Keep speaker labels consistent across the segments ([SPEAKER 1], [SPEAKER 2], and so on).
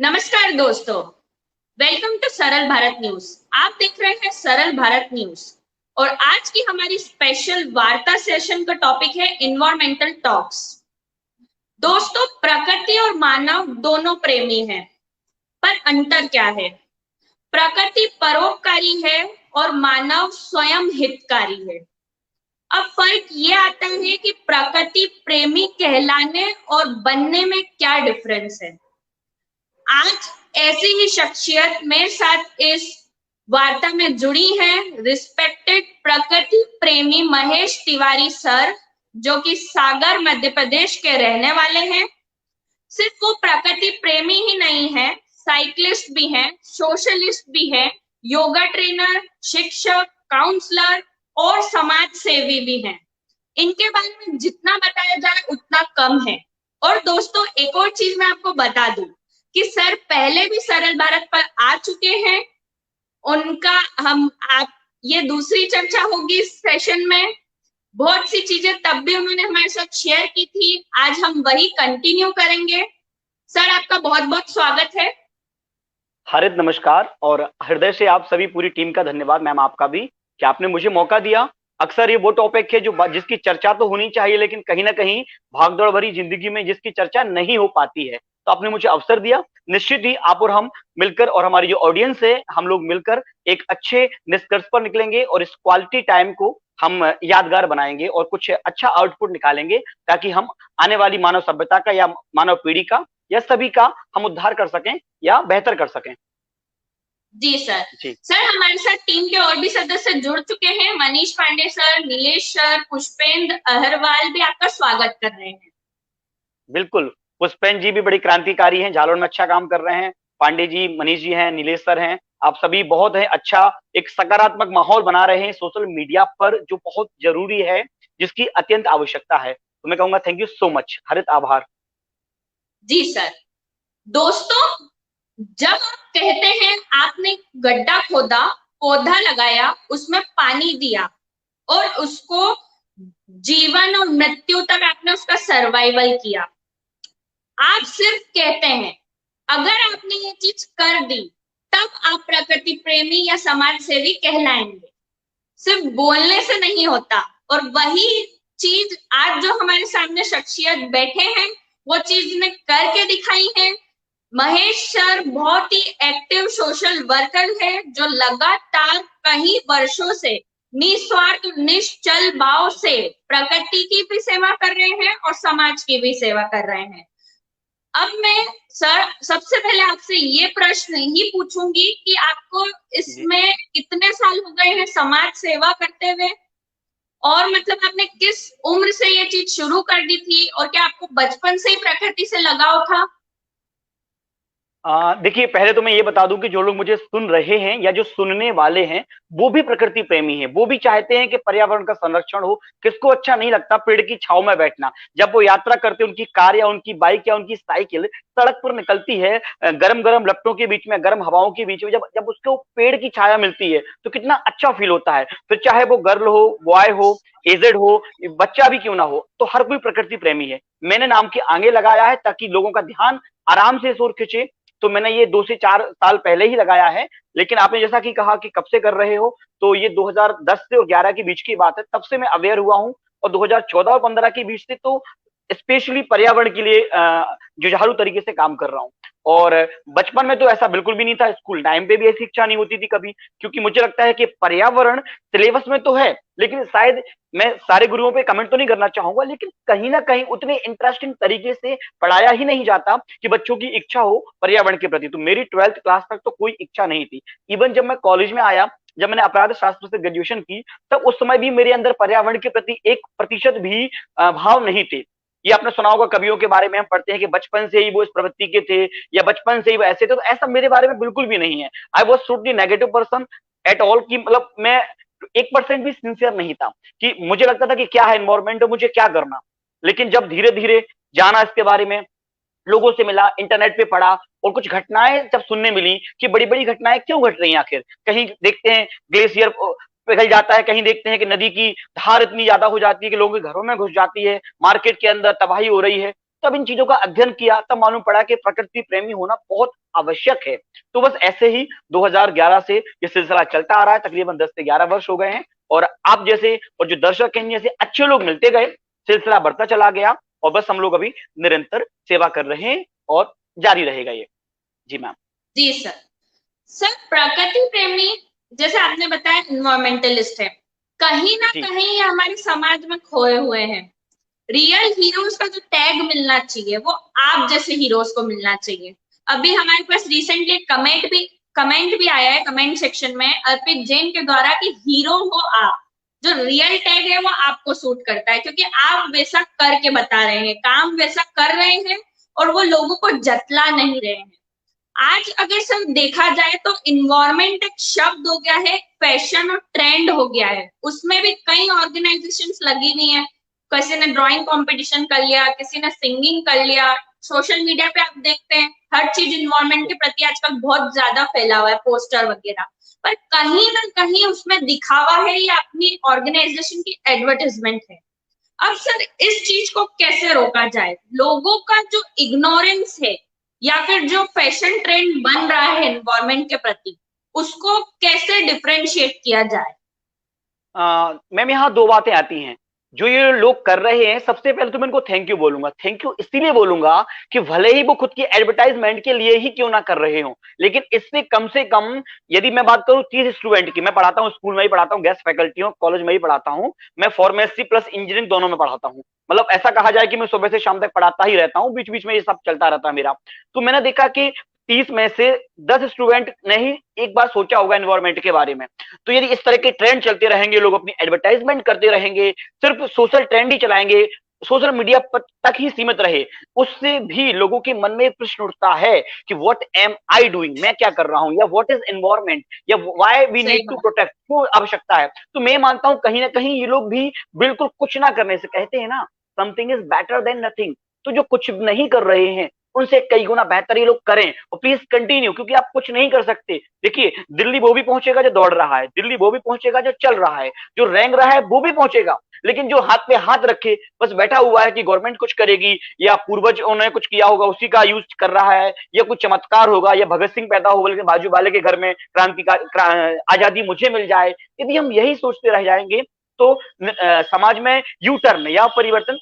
[SPEAKER 1] नमस्कार दोस्तों, welcome to सरल भारत न्यूज। आप देख रहे हैं सरल भारत न्यूज और आज की हमारी स्पेशल वार्ता सेशन का टॉपिक है इन्वायरमेंटल टॉक्स। दोस्तों, प्रकृति और मानव दोनों प्रेमी हैं, पर अंतर क्या है? प्रकृति परोपकारी है और मानव स्वयं हितकारी है। अब फर्क ये आता है कि प्रकृति प्रेमी कहलाने और बनने में क्या डिफरेंस है। आज ऐसी ही शख्सियत मेरे साथ इस वार्ता में जुड़ी हैं, रिस्पेक्टेड प्रकृति प्रेमी महेश तिवारी सर, जो कि सागर मध्य प्रदेश के रहने वाले हैं। सिर्फ वो प्रकृति प्रेमी ही नहीं है, साइकिलिस्ट भी हैं, सोशलिस्ट भी हैं, योगा ट्रेनर, शिक्षक, काउंसलर और समाज सेवी भी हैं। इनके बारे में जितना बताया जाए उतना कम है। और दोस्तों, एक और चीज मैं आपको बता दूं कि सर पहले भी सरल भारत पर आ चुके हैं। उनका ये दूसरी चर्चा होगी इस सेशन में। बहुत सी चीजें तब भी उन्होंने हमारे साथ शेयर की थी, आज हम वही कंटिन्यू करेंगे। सर, आपका बहुत बहुत स्वागत है।
[SPEAKER 2] हारित नमस्कार और हृदय से आप सभी पूरी टीम का धन्यवाद मैम, आपका भी कि आपने मुझे मौका दिया। अक्सर ये वो टॉपिक है जिसकी चर्चा तो होनी चाहिए, लेकिन कहीं ना कहीं भागदौड़ भरी जिंदगी में जिसकी चर्चा नहीं हो पाती है, तो आपने मुझे अवसर दिया। निश्चित ही आप और हम मिलकर और हमारी जो ऑडियंस है, हम लोग मिलकर एक अच्छे निष्कर्ष पर निकलेंगे और इस क्वालिटी टाइम को हम यादगार बनाएंगे और कुछ अच्छा आउटपुट निकालेंगे, ताकि हम आने वाली मानव सभ्यता का या मानव पीढ़ी का या सभी का हम उद्धार कर सकें या बेहतर कर सकें।
[SPEAKER 1] जी सर।
[SPEAKER 2] जी
[SPEAKER 1] सर, हमारे साथ टीम के और भी सदस्य जुड़ चुके हैं। मनीष पांडे सर, नीलेश सर, पुष्पेंद्र अहरवाल भी आपका स्वागत कर रहे हैं।
[SPEAKER 2] बिल्कुल, पुष्पेंद्र जी भी बड़ी क्रांतिकारी हैं, जालौर में अच्छा काम कर रहे हैं। पांडे जी, मनीष जी हैं, नीलेश सर हैं, आप सभी बहुत है अच्छा एक सकारात्मक माहौल बना रहे हैं सोशल मीडिया पर, जो बहुत जरूरी है, जिसकी अत्यंत आवश्यकता है। तो मैं कहूंगा थैंक यू सो मच, हरित आभार।
[SPEAKER 1] जी सर। दोस्तों, जब आप कहते हैं आपने गड्ढा खोदा, पौधा लगाया, उसमें पानी दिया और उसको जीवन और मृत्यु तक आपने उसका सर्वाइवल किया, आप सिर्फ कहते हैं। अगर आपने ये चीज कर दी, तब आप प्रकृति प्रेमी या समाज सेवी कहलाएंगे। सिर्फ बोलने से नहीं होता। और वही चीज आज जो हमारे सामने शख्सियत बैठे हैं, वो चीज ने करके दिखाई है। महेश सर बहुत ही एक्टिव सोशल वर्कर है, जो लगातार कई वर्षों से निस्वार्थ निश्चल भाव से प्रकृति की भी सेवा कर रहे हैं और समाज की भी सेवा कर रहे हैं। अब मैं सर सबसे पहले आपसे ये प्रश्न ही पूछूंगी कि आपको इसमें कितने साल हो गए हैं समाज सेवा करते हुए, और मतलब आपने किस उम्र से ये चीज शुरू कर दी थी, और क्या आपको बचपन से ही प्रकृति से लगाव था?
[SPEAKER 2] देखिए, पहले तो मैं ये बता दूं कि जो लोग मुझे सुन रहे हैं या जो सुनने वाले हैं, वो भी प्रकृति प्रेमी हैं, वो भी चाहते हैं कि पर्यावरण का संरक्षण हो। किसको अच्छा नहीं लगता पेड़ की छाव में बैठना? जब वो यात्रा करते, उनकी कार या उनकी बाइक या उनकी साइकिल सड़क पर निकलती है, गरम गरम लपटों के बीच में, गर्म हवाओं के बीच में, जब जब उसको पेड़ की छाया मिलती है, तो कितना अच्छा फील होता है। फिर चाहे वो गर्ल हो, बॉय हो, एजेड हो, बच्चा भी क्यों ना हो, तो हर कोई प्रकृति प्रेमी है। मैंने नाम के आगे लगाया है ताकि लोगों का ध्यान आराम से इस ओर खींचे। तो मैंने ये 2 से 4 साल पहले ही लगाया है। लेकिन आपने जैसा कि कहा कि कब से कर रहे हो, तो ये 2010 से और 11 के बीच की बात है, तब से मैं अवेयर हुआ हूं। और 2014 और 15 के बीच से तो स्पेशली पर्यावरण के लिए जुझारू तरीके से काम कर रहा हूं। और बचपन में तो ऐसा बिल्कुल भी नहीं था, स्कूल टाइम पे भी ऐसी इच्छा नहीं होती थी कभी, क्योंकि मुझे लगता है कि पर्यावरण सिलेबस में तो है, लेकिन शायद मैं सारे गुरुओं पे कमेंट तो नहीं करना चाहूंगा, लेकिन कहीं ना कहीं उतने इंटरेस्टिंग तरीके से पढ़ाया ही नहीं जाता कि बच्चों की इच्छा हो पर्यावरण के प्रति। तो मेरी 12th क्लास तक तो कोई इच्छा नहीं थी। इवन जब मैं कॉलेज में आया, जब मैंने अपराध शास्त्र से ग्रेजुएशन की, तब उस समय भी मेरे अंदर पर्यावरण के प्रति 1% भी भाव नहीं थे। ये आपने सुना होगा, कवियों के बारे में हम पढ़ते हैं कि बचपन से ही वो इस प्रवृत्ति के थे या बचपन से ही वो ऐसे थे। तो ऐसा मेरे बारे में बिल्कुल भी नहीं है। I was totally negative person at all, की मतलब मैं 1% भी सिंसियर नहीं था कि मुझे लगता था कि क्या है एनवायरमेंट और मुझे क्या करना। लेकिन जब धीरे धीरे जाना इसके बारे में, लोगों से मिला, इंटरनेट पे पढ़ा, और कुछ घटनाएं जब सुनने मिली कि बड़ी बड़ी घटनाएं क्यों घट रही हैं आखिर। कहीं देखते हैं ग्लेशियर पिघल जाता है, कहीं देखते हैं कि नदी की धार इतनी ज्यादा हो जाती है कि लोगों के घरों में घुस जाती है, मार्केट के अंदर तबाही हो रही है। तब इन चीजों का अध्ययन किया, तब मालूम पड़ा कि प्रकृति प्रेमी होना बहुत आवश्यक है। तो बस ऐसे ही 2011 से ये सिलसिला चलता आ रहा है, तकरीबन 10 से 11 वर्ष हो गए हैं, और आप जैसे और जो दर्शक हैं जैसे अच्छे लोग मिलते गए, सिलसिला बढ़ता चला गया, और बस हम लोग अभी निरंतर सेवा कर रहे हैं और जारी रहेगा ये। जी मैम।
[SPEAKER 1] जी सर। सर प्रकृति प्रेमी जैसे आपने बताया इन्वायरमेंटलिस्ट है, कहीं ना
[SPEAKER 2] जी
[SPEAKER 1] कहीं ये हमारे समाज में खोए हुए हैं। रियल हीरोज का जो टैग मिलना चाहिए वो आप जैसे हीरोज को मिलना चाहिए। अभी हमारे पास रिसेंटली कमेंट भी आया है कमेंट सेक्शन में अर्पित जैन के द्वारा कि हीरो हो आप, जो रियल टैग है वो आपको सूट करता है, क्योंकि आप वैसा करके बता रहे हैं, काम वैसा कर रहे हैं और वो लोगों को जतला नहीं रहे हैं। आज अगर सब देखा जाए तो इन्वायरमेंट एक शब्द हो गया है, फैशन और ट्रेंड हो गया है, उसमें भी कई ऑर्गेनाइजेशंस लगी हुई हैं। किसी ने ड्राइंग कंपटीशन कर लिया, किसी ने सिंगिंग कर लिया, सोशल मीडिया पे आप देखते हैं हर चीज इन्वायरमेंट के प्रति आजकल बहुत ज्यादा फैला हुआ है, पोस्टर वगैरह। पर कहीं ना कहीं उसमें दिखावा है या अपनी ऑर्गेनाइजेशन की एडवर्टाइजमेंट है। अब सर इस चीज को कैसे रोका जाए? लोगों का जो इग्नोरेंस है या फिर जो फैशन ट्रेंड बन रहा है एनवायरमेंट के प्रति, उसको कैसे डिफरेंशिएट किया जाए?
[SPEAKER 2] मैम यहाँ दो बातें आती हैं। जो ये लोग कर रहे हैं, सबसे पहले तो मैं इनको थैंक यू बोलूंगा। थैंक यू इसीलिए बोलूंगा कि भले ही वो खुद की एडवर्टाइजमेंट के लिए ही क्यों ना कर रहे हो, लेकिन इससे कम से कम, यदि मैं बात करूं 30 स्टूडेंट की, मैं पढ़ाता हूं स्कूल में ही पढ़ाता हूं, गेस्ट फैकल्टी हूं, कॉलेज में ही पढ़ाता हूं, मैं फार्मेसी प्लस इंजीनियरिंग दोनों में पढ़ाता हूं। मतलब ऐसा कहा जाए कि मैं सुबह से शाम तक पढ़ाता ही रहता हूं, बीच बीच में ये सब चलता रहता है मेरा। तो मैंने देखा कि 30 में से 10 स्टूडेंट ने ही एक बार सोचा होगा एनवायरमेंट के बारे में। तो यदि इस तरह के ट्रेंड चलते रहेंगे, लोग अपनी एडवर्टाइजमेंट करते रहेंगे, सिर्फ सोशल ट्रेंड ही चलाएंगे, सोशल मीडिया तक ही सीमित रहे, उससे भी लोगों के मन में एक प्रश्न उठता है कि व्हाट एम आई डूइंग, मैं क्या कर रहा हूं, या व्हाट इज एनवायरमेंट, या व्हाई वी
[SPEAKER 1] सही
[SPEAKER 2] नीड टू
[SPEAKER 1] बात।
[SPEAKER 2] प्रोटेक्ट, क्यों आवश्यकता है। तो मैं मानता हूं कहीं ना कहीं ये लोग भी बिल्कुल कुछ ना करने से, कहते हैं ना something is better than nothing, तो जो कुछ नहीं कर रहे हैं उनसे कई गुना बेहतर ये लोग करें। और प्लीज कंटिन्यू, क्योंकि आप कुछ नहीं कर सकते। देखिए दिल्ली वो भी पहुंचेगा जो दौड़ रहा है, दिल्ली वो भी पहुंचेगा जो चल रहा है, जो रेंग रहा है वो भी पहुंचेगा, लेकिन जो हाथ पे हाथ रखे बस बैठा हुआ है कि गवर्नमेंट कुछ करेगी, या पूर्वज उन्होंने कुछ किया होगा उसी का यूज कर रहा है, या कुछ चमत्कार होगा, या भगत सिंह पैदा होगा लेकिन बाजू वाले के घर में आजादी मुझे मिल जाए, यदि हम यही सोचते रह जाएंगे तो समाज में यू टर्न या परिवर्तन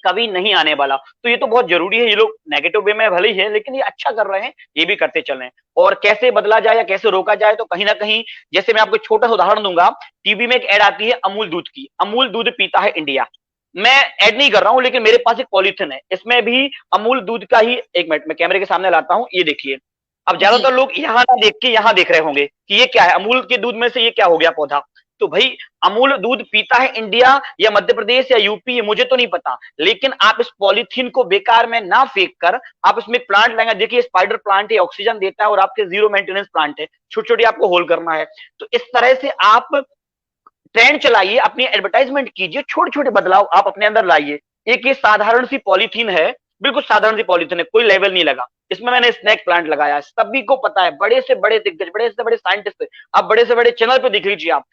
[SPEAKER 2] कभी नहीं आने वाला। तो ये तो बहुत जरूरी है। ये लोग नेगेटिव वे में भले ही है, लेकिन ये अच्छा कर रहे हैं, ये भी करते चलें। और कैसे बदला जाए या कैसे रोका जाए, तो कहीं ना कहीं, जैसे मैं आपको छोटा सा उदाहरण दूंगा, टीवी में एक एड आती है अमूल दूध की, अमूल दूध पीता है इंडिया। मैं ऐड नहीं कर रहा हूं, लेकिन मेरे पास एक पॉलिथीन है, इसमें भी अमूल दूध का ही, एक मिनट मैं कैमरे के सामने लाता हूं, ये देखिए। अब
[SPEAKER 1] जी
[SPEAKER 2] ज्यादातर लोग यहाँ ना देख के यहाँ देख रहे होंगे कि ये क्या है, अमूल के दूध में से ये क्या हो गया पौधा। तो भाई अमूल दूध पीता है इंडिया या मध्य प्रदेश या यूपी, मुझे तो नहीं पता, लेकिन आप इस पॉलिथीन को बेकार में ना फेंक कर आप इसमें प्लांट लगाएंगे। देखिए स्पाइडर प्लांट है, ऑक्सीजन देता है, और आपके जीरो मेंटेनेंस प्लांट है, छोटी छोटी आपको होल करना है। तो इस तरह से आप ट्रेंड चलाइए, अपनी एडवर्टाइजमेंट कीजिए, छोटे छोटे बदलाव आप अपने अंदर लाइए। एक ये साधारण सी पॉलिथीन है, बिल्कुल साधारण सी पॉलिथीन है, कोई लेवल नहीं लगा, इसमें मैंने स्नैक प्लांट लगाया, सभी को पता है, बड़े से बड़े दिग्गज, बड़े से बड़े साइंटिस्ट, आप बड़े से बड़े चैनल पे देख लीजिए, आप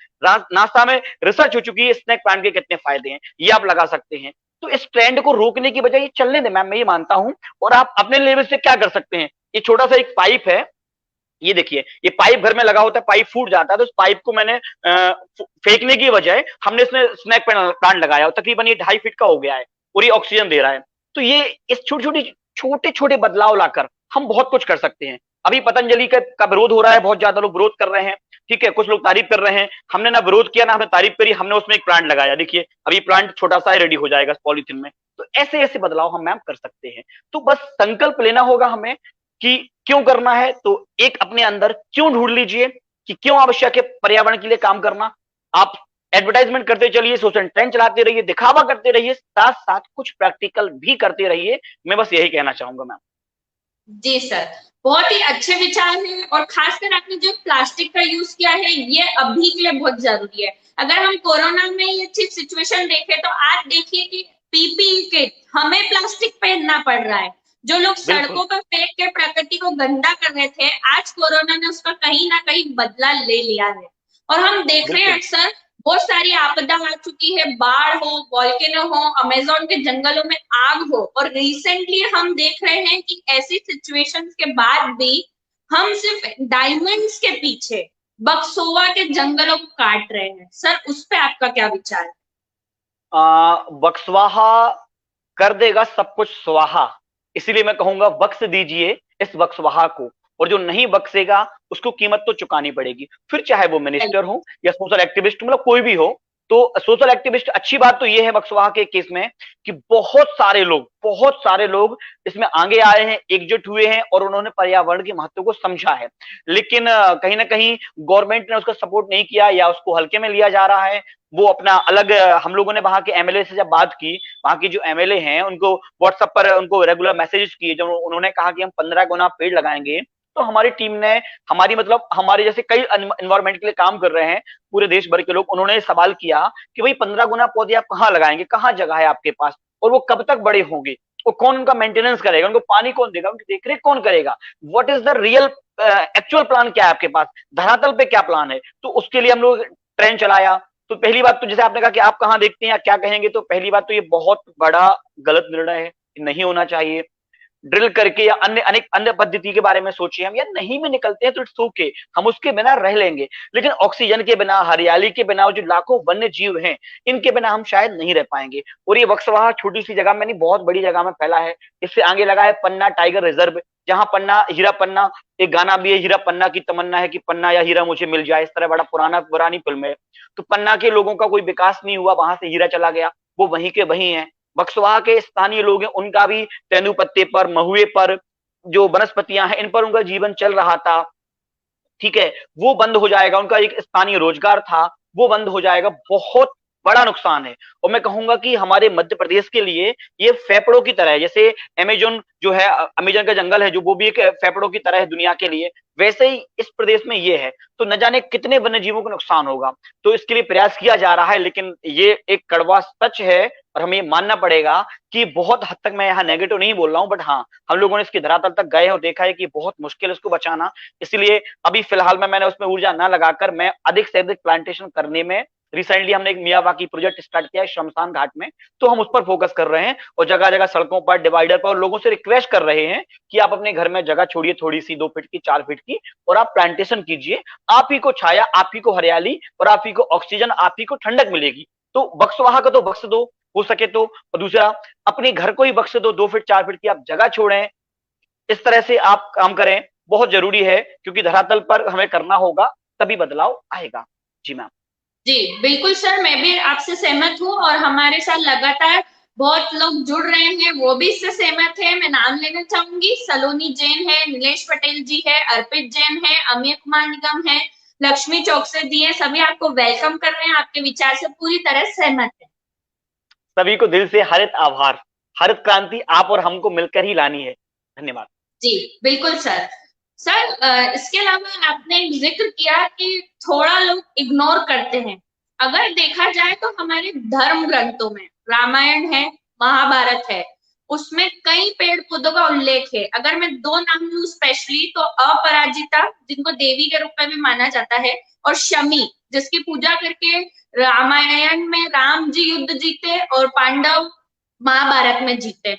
[SPEAKER 2] नासा में रिसर्च हो चुकी है स्नैक प्लांट के कितने फायदे हैं, ये आप लगा सकते हैं। तो इस ट्रेंड को रोकने की बजाय ये चलने दें मैम, मैं ये मानता हूं। और आप अपने लेवल से क्या कर सकते हैं, ये छोटा सा एक पाइप है, ये देखिए, ये पाइप घर में लगा होता है, पाइप फूट जाता है, तो उस पाइप को मैंने फेंकने की बजाय हमने इसमें स्नैक प्लांट लगाया, तकरीबन ये 2.5 फीट का हो गया है, और ये ऑक्सीजन दे रहा है। तो ये इस छोटे छोटे बदलाव लाकर हम बहुत कुछ कर सकते हैं। अभी पतंजलि का विरोध हो रहा है, बहुत ज्यादा लोग विरोध कर रहे हैं, ठीक है, कुछ लोग तारीफ कर रहे हैं, हमने ना विरोध किया ना हमने तारीफ करी, हमने उसमें एक प्लांट लगाया, देखिए अभी प्लांट छोटा सा रेडी हो जाएगा पॉलिथीन में। तो ऐसे ऐसे बदलाव हम मैम कर सकते हैं। तो बस संकल्प लेना होगा हमें कि क्यों करना है, तो एक अपने अंदर क्यों ढूंढ लीजिए कि क्यों आवश्यक है पर्यावरण के लिए काम करना। आप एडवर्टाइजमेंट करते चलिए, सोशल ट्रेंड चलाते रहिए, दिखावा करते रहिए, साथ साथ कुछ प्रैक्टिकल भी करते रहिए। मैं बस यही कहना चाहूंगा मैम।
[SPEAKER 1] जी सर, बहुत ही अच्छे विचार हैं, और खासकर आपने जो प्लास्टिक का यूज किया है ये अभी के लिए बहुत जरूरी है। अगर हम कोरोना में ये चीज सिचुएशन देखें तो आज देखिए कि पीपीई किट हमें प्लास्टिक पहनना पड़ रहा है। जो लोग
[SPEAKER 2] बिल्कुल
[SPEAKER 1] सड़कों पर फेंक के प्रकृति को गंदा कर रहे थे, आज कोरोना ने उसका कहीं ना कहीं बदला ले लिया है। और हम देख रहे हैं
[SPEAKER 2] बिल्कुल।
[SPEAKER 1] अक्सर बहुत सारी आपदा आ चुकी है, बाढ़ हो, वॉल्केनो हो, अमेज़न के जंगलों में आग हो, और रिसेंटली हम देख रहे हैं कि ऐसी सिचुएशंस के बाद भी हम सिर्फ डायमंड्स के पीछे बक्सोवा के जंगलों को काट रहे हैं। सर, उस पे आपका क्या विचार है?
[SPEAKER 2] बक्सवाहा कर देगा सब कुछ स्वाहा, इसीलिए मैं कहूंगा बख्श दीजिए इस बक्सवाहा को, और जो नहीं बख्शेगा उसको कीमत तो चुकानी पड़ेगी, फिर चाहे वो मिनिस्टर हो या सोशल एक्टिविस्ट, मतलब कोई भी हो। तो सोशल एक्टिविस्ट, अच्छी बात तो ये है बक्सवाहा के केस में कि बहुत सारे लोग इसमें आगे आए हैं, एकजुट हुए हैं और उन्होंने पर्यावरण के महत्व को समझा है। लेकिन कहीं ना कहीं गवर्नमेंट ने उसका सपोर्ट नहीं किया या उसको हल्के में लिया जा रहा है। वो अपना अलग, हम लोगों ने वहां के एमएलए से जब बात की, वहां की जो एमएलए हैं उनको व्हाट्सएप पर उनको रेगुलर मैसेजेस किए, जब उन्होंने कहा कि हम 15 गुना पेड़ लगाएंगे, तो हमारी टीम ने, हमारी मतलब हमारे जैसे कई एनवायरमेंट के लिए काम कर रहे हैं पूरे देश भर के लोग, उन्होंने सवाल किया कि भाई 15 गुना पौधे आप कहाँ लगाएंगे, कहाँ जगह है आपके पास, और वो कब तक बड़े होंगे, वो कौन उनका मेंटेनेंस करेगा, उनको पानी कौन देगा, उनकी देखरेख कौन करेगा, what is the real actual plan, क्या है आपके पास, धरातल पे क्या प्लान है। तो उसके लिए हम लोग ट्रेन चलाया। तो पहली बात तो जैसे आपने कहा कि आप कहाँ देखते हैं या क्या कहेंगे, तो पहली बात तो ये बहुत बड़ा गलत निर्णय है, नहीं होना चाहिए। ड्रिल करके या अन्य अनेक अन्य पद्धति के बारे में सोचिए हम, या नहीं भी निकलते हैं तो इट्स ओके, हम उसके बिना रह लेंगे, लेकिन ऑक्सीजन के बिना, हरियाली के बिना, जो लाखों वन्य जीव हैं, इनके बिना हम शायद नहीं रह पाएंगे। और ये बक्सवाहा छोटी सी जगह में नहीं, बहुत बड़ी जगह में फैला है। इससे आगे लगा है पन्ना टाइगर रिजर्व, जहां पन्ना, हीरा पन्ना, एक गाना भी है, हीरा पन्ना की तमन्ना है कि पन्ना या हीरा मुझे मिल जाए, इस तरह बड़ा पुरानी फिल्म है। तो पन्ना के लोगों का कोई विकास नहीं हुआ, वहां से हीरा चला गया, वो वहीं के वहीं है। बक्सवाहा के स्थानीय लोग हैं, उनका भी तेंदुपत्ते पर, महुए पर, जो वनस्पतियां हैं, इन पर उनका जीवन चल रहा था। ठीक है, वो बंद हो जाएगा, उनका एक स्थानीय रोजगार था, वो बंद हो जाएगा, बहुत बड़ा नुकसान है। और मैं कहूंगा कि हमारे मध्य प्रदेश के लिए ये फेफड़ों की तरह है, जैसे अमेजोन जो है, अमेजन का जंगल है जो, वो भी एक फेफड़ों की तरह है दुनिया के लिए, वैसे ही इस प्रदेश में ये है। तो न जाने कितने वन्य जीवों को नुकसान होगा। तो इसके लिए प्रयास किया जा रहा है, लेकिन ये एक कड़वा सच है और हमें ये मानना पड़ेगा कि बहुत हद तक, मैं यहाँ नेगेटिव नहीं बोल रहा हूँ, बट हाँ, हम लोगों ने इसकी धरातल तक गए और देखा है कि बहुत मुश्किल है इसको बचाना। इसलिए अभी फिलहाल में मैंने उसमें ऊर्जा ना लगाकर मैं अधिक से अधिक प्लांटेशन करने में, रिसेंटली हमने एक मियावाकी प्रोजेक्ट स्टार्ट किया है शमशान घाट में, तो हम उस पर फोकस कर रहे हैं और जगह जगह सड़कों पर, डिवाइडर पर, और लोगों से रिक्वेस्ट कर रहे हैं कि आप अपने घर में जगह छोड़िए थोड़ी सी, 2 फीट की, 4 फीट की, और आप प्लांटेशन कीजिए। आप ही को छाया, आप ही को हरियाली, और आप ही को ऑक्सीजन, आप ही को ठंडक मिलेगी। तो बक्सवाहा को तो बख्श दो हो सके तो, और दूसरा अपने घर को ही बख्श दो, 2 फीट 4 फीट की आप जगह छोड़ें। इस तरह से आप काम करें, बहुत जरूरी है, क्योंकि धरातल पर हमें करना होगा, तभी बदलाव आएगा। जी मैम।
[SPEAKER 1] जी बिल्कुल सर, मैं भी आपसे सहमत हूँ, और हमारे साथ लगातार बहुत लोग जुड़ रहे हैं, वो भी इससे सहमत है। मैं नाम लेना चाहूंगी, सलोनी जैन है, नीलेश पटेल जी है, अर्पित जैन है, अमीय कुमार निगम है, लक्ष्मी चौकसे दी है, सभी आपको वेलकम कर रहे हैं, आपके विचार से पूरी तरह सहमत है।
[SPEAKER 2] सभी को दिल से हरित आभार। हरित क्रांति आप और हमको मिलकर ही लानी है। धन्यवाद।
[SPEAKER 1] जी बिल्कुल सर। सर, इसके अलावा आपने एक जिक्र किया कि थोड़ा लोग इग्नोर करते हैं। अगर देखा जाए तो हमारे धर्म ग्रंथों में रामायण है, महाभारत है, उसमें कई पेड़ पौधों का उल्लेख है। अगर मैं 2 नाम लूं स्पेशली, तो अपराजिता, जिनको देवी के रूप में भी माना जाता है, और शमी, जिसकी पूजा करके रामायण में राम जी युद्ध जीते और पांडव महाभारत में जीते।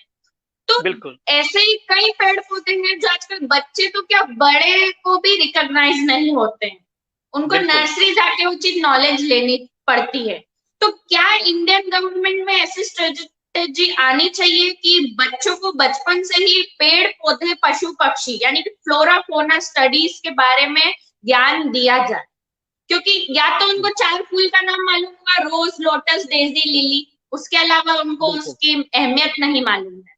[SPEAKER 1] तो
[SPEAKER 2] बिल्कुल,
[SPEAKER 1] ऐसे ही कई पेड़ पौधे हैं जो आजकल बच्चे तो क्या, बड़े को भी रिकॉग्नाइज नहीं होते हैं, उनको
[SPEAKER 2] बिल्कुल।
[SPEAKER 1] नर्सरी जाके उचित नॉलेज लेनी पड़ती है। तो क्या इंडियन गवर्नमेंट में ऐसी स्ट्रेटेजी आनी चाहिए कि बच्चों को बचपन से ही पेड़ पौधे, पशु पक्षी, यानी कि फ्लोरा फोना स्टडीज के बारे में ज्ञान दिया जाए? क्योंकि या तो उनको 4 फूल का नाम मालूम होगा, रोज, लोटस, डेजी, लिली, उसके अलावा उनको
[SPEAKER 2] बिल्कुल।
[SPEAKER 1] उसकी अहमियत नहीं मालूम है।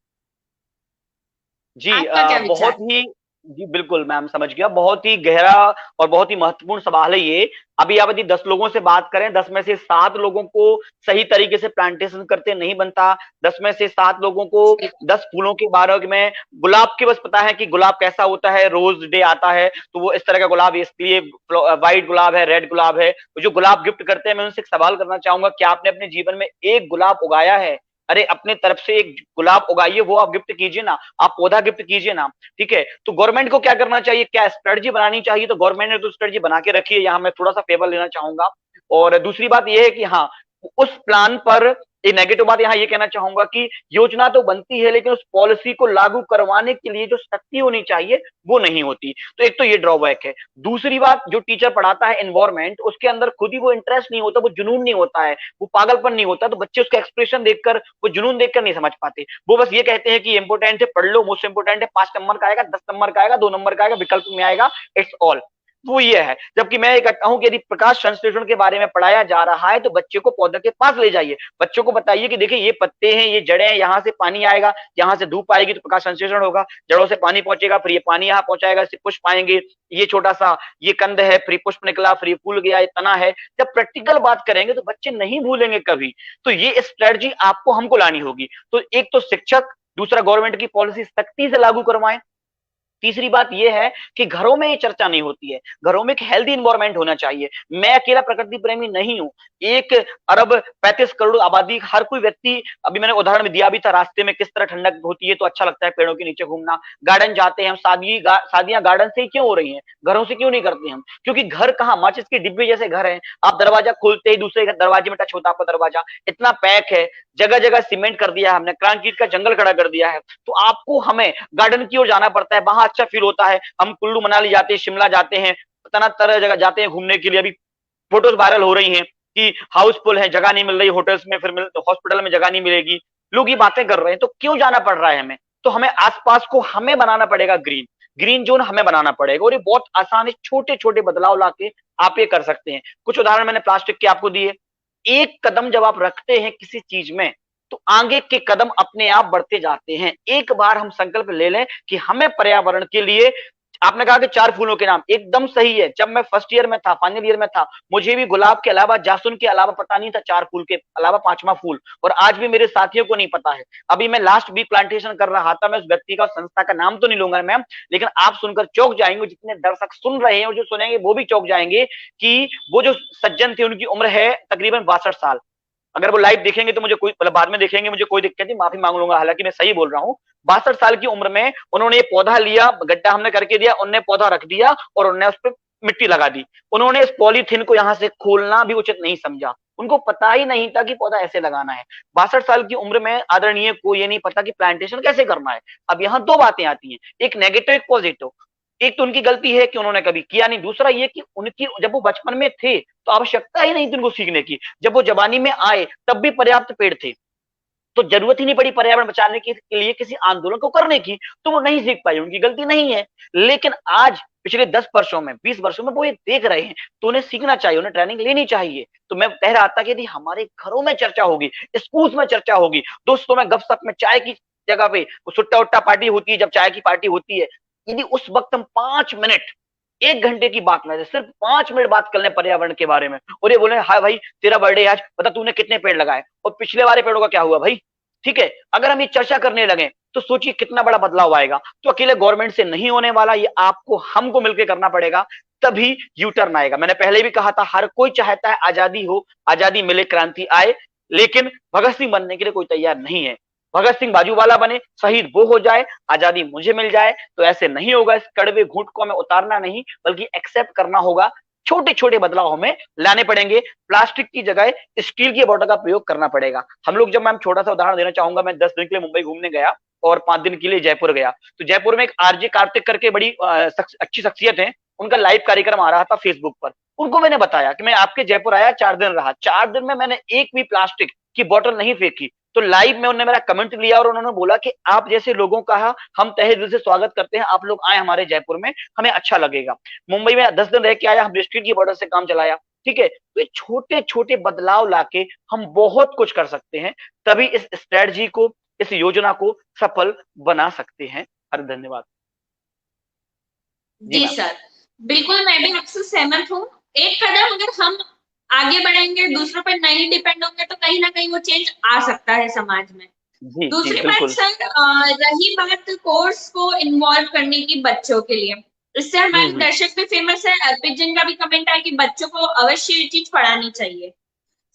[SPEAKER 2] जी,
[SPEAKER 1] आपका क्या विचार?
[SPEAKER 2] बहुत ही, जी बिल्कुल मैम, समझ गया। बहुत ही गहरा और बहुत ही महत्वपूर्ण सवाल है ये। अभी आप यदि 10 लोगों से बात करें, 10 में से 7 लोगों को सही तरीके से प्लांटेशन करते नहीं बनता। 10 में से 7 लोगों को 10 फूलों के बारे में, गुलाब के बस पता है कि गुलाब कैसा होता है, रोज डे आता है तो वो इस तरह का गुलाब, इसलिए व्हाइट गुलाब है, रेड गुलाब है। जो गुलाब गिफ्ट करते हैं, मैं उनसे एक सवाल करना चाहूंगा, क्या आपने अपने जीवन में एक गुलाब उगाया है? अरे अपने तरफ से एक गुलाब उगाइए, वो आप गिफ्ट कीजिए ना, आप पौधा गिफ्ट कीजिए ना। ठीक है, तो गवर्नमेंट को क्या करना चाहिए, क्या स्ट्रेटजी बनानी चाहिए? तो गवर्नमेंट ने तो स्ट्रेटजी बना के रखी है, यहाँ मैं थोड़ा सा फेवर लेना चाहूंगा। और दूसरी बात यह है कि हाँ, उस प्लान पर एक नेगेटिव बात यहाँ ये कहना चाहूंगा कि योजना तो बनती है लेकिन उस पॉलिसी को लागू करवाने के लिए जो शक्ति होनी चाहिए वो नहीं होती। तो एक तो ये ड्रॉबैक है। दूसरी बात, जो टीचर पढ़ाता है एनवायरमेंट, उसके अंदर खुद ही वो इंटरेस्ट नहीं होता, वो जुनून नहीं होता है, वो पागलपन नहीं होता, तो बच्चे उसका एक्सप्रेशन देखकर, वो जुनून देखकर नहीं समझ पाते। वो बस ये कहते हैं कि इंपोर्टेंट है, पढ़ लो, मोस्ट इंपोर्टेंट है, 5 नंबर का आएगा, 10 नंबर का आएगा, 2 नंबर का आएगा, विकल्प में आएगा, इट्स ऑल। वो ये है। जबकि मैं ये कहता हूं कि यदि प्रकाश संश्लेषण के बारे में पढ़ाया जा रहा है तो बच्चे को पौधे के पास ले जाइए, बच्चों को बताइए कि देखिए ये पत्ते हैं, ये जड़ें हैं, यहाँ से पानी आएगा, यहाँ से धूप आएगी तो प्रकाश संश्लेषण होगा, जड़ों से पानी पहुंचेगा, फिर ये पानी यहाँ पहुंचाएगा, इससे पुष्प आएंगे, ये छोटा सा ये कंद है, फिर पुष्प निकला, फिर ये फूल गया, ये तना है। जब प्रैक्टिकल बात करेंगे तो बच्चे नहीं भूलेंगे कभी। तो ये स्ट्रेटजी आपको हमको लानी होगी। तो एक तो शिक्षक, दूसरा गवर्नमेंट की पॉलिसी सख्ती से लागू करवाएं। तीसरी बात यह है कि घरों में ये चर्चा नहीं होती है, घरों में एक हेल्दी इन्वायरमेंट होना चाहिए। मैं अकेला प्रकृति प्रेमी नहीं हूं, 1 अरब 35 करोड़ आबादी, हर कोई व्यक्ति, अभी मैंने उदाहरण में दिया भी था, रास्ते में किस तरह ठंडक होती है तो अच्छा लगता है पेड़ों के नीचे घूमना, गार्डन जाते हैं हम, शादियां गार्डन से ही क्यों हो रही हैं, घरों से क्यों नहीं करते हम? क्योंकि घर कहाँ, माचिस के डिब्बे जैसे घर है, आप दरवाजा खोलते ही दूसरे दरवाजे में टच होता है आपका दरवाजा, इतना पैक है, जगह जगह सीमेंट कर दिया है हमने, कंक्रीट का जंगल खड़ा कर दिया है। तो आपको हमें गार्डन की ओर जाना पड़ता है, वहां अच्छा फील होता है। हम कुल्लू मनाली जाते हैं, शिमला जाते हैं, तरह जगह जाते हैं घूमने के लिए। अभी फोटोज वायरल हो रही हैं कि हाउसफुल है, जगह नहीं मिल रही होटल्स में, फिर हॉस्पिटल में जगह नहीं मिलेगी, लोग ये बातें कर रहे हैं। तो क्यों जाना पड़ रहा है हमें? तो हमें आसपास को हमें बनाना पड़ेगा ग्रीन, ग्रीन जोन हमें बनाना पड़ेगा। और ये बहुत आसान है, छोटे छोटे बदलाव लाके आप ये कर सकते हैं। कुछ उदाहरण मैंने प्लास्टिक के आपको दिए। एक कदम जब आप रखते हैं किसी चीज में तो आगे के कदम अपने आप बढ़ते जाते हैं। एक बार हम संकल्प ले लें कि हमें पर्यावरण के लिए, आपने कहा कि 4 फूलों के नाम, एकदम सही है। जब मैं फर्स्ट ईयर में था, फाइनल ईयर में था, मुझे भी गुलाब के अलावा, जासुन के अलावा पता नहीं था 4 फूल के अलावा 5वां फूल, और आज भी मेरे साथियों को नहीं पता है। अभी मैं लास्ट बी प्लांटेशन कर रहा था, मैं उस व्यक्ति का, संस्था का नाम तो नहीं लूंगा मैम, लेकिन आप सुनकर चौंक जाएंगे, जितने दर्शक सुन रहे हैं और जो सुनेंगे वो भी चौंक जाएंगे कि वो जो सज्जन थे उनकी उम्र है तकरीबन 62 साल। अगर वो लाइव देखेंगे तो मुझे कोई, मतलब बाद में देखेंगे, मुझे कोई दिक्कत नहीं, माफी मांग लूंगा, हालांकि मैं सही बोल रहा हूँ। 62 साल की उम्र में उन्होंने ये पौधा लिया, गड्ढा हमने करके दिया, उन्होंने पौधा रख दिया और उन्होंने उस पर मिट्टी लगा दी। उन्होंने इस पॉलीथीन को यहाँ से खोलना भी उचित नहीं समझा, उनको पता ही नहीं था कि पौधा ऐसे लगाना है। 62 साल की उम्र में आदरणीय को ये नहीं पता कि प्लांटेशन कैसे करना है। अब यहाँ 2 बातें आती हैं, एक नेगेटिव, एक पॉजिटिव। एक तो उनकी गलती है कि उन्होंने कभी किया नहीं, दूसरा ये कि उनकी, जब वो बचपन में थे तो आवश्यकता ही नहीं थी उनको सीखने की, जब वो जवानी में आए तब भी पर्याप्त पेड़ थे, तो जरूरत ही नहीं पड़ी पर्यावरण बचाने के लिए किसी आंदोलन को करने की, तो वो नहीं सीख पाई, उनकी गलती नहीं है। लेकिन आज पिछले 10 वर्षों में, 20 वर्षों में वो ये देख रहे हैं तो उन्हें सीखना चाहिए, उन्हें ट्रेनिंग लेनी चाहिए। तो मैं कह रहा था कि यदि हमारे घरों में चर्चा होगी, स्कूल में चर्चा होगी, दोस्तों में गपशप में, चाय की जगह पे सुट्टा उट्टा पार्टी होती है, जब चाय की पार्टी होती है, यदि उस वक्त हम 5 मिनट, 1 घंटे की बात ना, सिर्फ 5 मिनट बात कर लें पर्यावरण के बारे में, और ये बोले हाँ भाई तेरा बर्थडे आज, बता तूने कितने पेड़ लगाए और पिछले वाले पेड़ों का क्या हुआ भाई, ठीक है। अगर हम ये चर्चा करने लगे तो सोचिए कितना बड़ा बदलाव आएगा। तो अकेले गवर्नमेंट से नहीं होने वाला, ये आपको हमको मिलकर करना पड़ेगा, तभी यू टर्न आएगा। मैंने पहले भी कहा था, हर कोई चाहता है आजादी हो, आजादी मिले, क्रांति आए, लेकिन भगत सिंह बनने के लिए कोई तैयार नहीं है। भगत सिंह बाजूवाला बने, शहीद वो हो जाए, आजादी मुझे मिल जाए, तो ऐसे नहीं होगा। इस कड़वे घूंट को हमें उतारना नहीं बल्कि एक्सेप्ट करना होगा। छोटे छोटे बदलाव हमें लाने पड़ेंगे। प्लास्टिक की जगह स्टील की बोतल का प्रयोग करना पड़ेगा। हम लोग, जब मैं छोटा सा उदाहरण देना चाहूंगा, मैं 10 दिन के लिए मुंबई घूमने गया और 5 दिन के लिए जयपुर गया। तो जयपुर में एक आरजे कार्तिक करके बड़ी अच्छी शख्सियत है, उनका लाइव कार्यक्रम आ रहा था फेसबुक पर। उनको मैंने बताया कि मैं आपके जयपुर आया, 4 दिन रहा, 4 दिन में मैंने एक भी प्लास्टिक की बोतल नहीं फेंकी। तो लाइव में उन्होंने मेरा कमेंट लिया और उन्होंने बोला कि आप जैसे लोगों का हम तहे दिल से स्वागत करते हैं, आप लोग आए हमारे जयपुर में, हमें अच्छा लगेगा। मुंबई में 10 दिन रह के आया, हम स्टील की बोतल से काम चलाया, ठीक है। तो ये छोटे छोटे बदलाव लाके हम बहुत कुछ कर सकते हैं, तभी इस स्ट्रेटजी को, इस योजना को सफल बना सकते हैं। धन्यवाद।
[SPEAKER 1] जी सर, बिल्कुल मैं भी आपसे सहमत हूँ। एक कदम अगर हम आगे बढ़ेंगे, दूसरों पर नहीं डिपेंड होंगे, तो कहीं ना कहीं वो चेंज आ सकता है समाज में।
[SPEAKER 2] जी,
[SPEAKER 1] दूसरी
[SPEAKER 2] जी,
[SPEAKER 1] बात सर, रही बात कोर्स को इन्वॉल्व करने की बच्चों के लिए, इससे हमारे दर्शक भी फेमस है, अर्पित जिन का भी कमेंट है कि बच्चों को अवश्य ये चीज पढ़ानी चाहिए।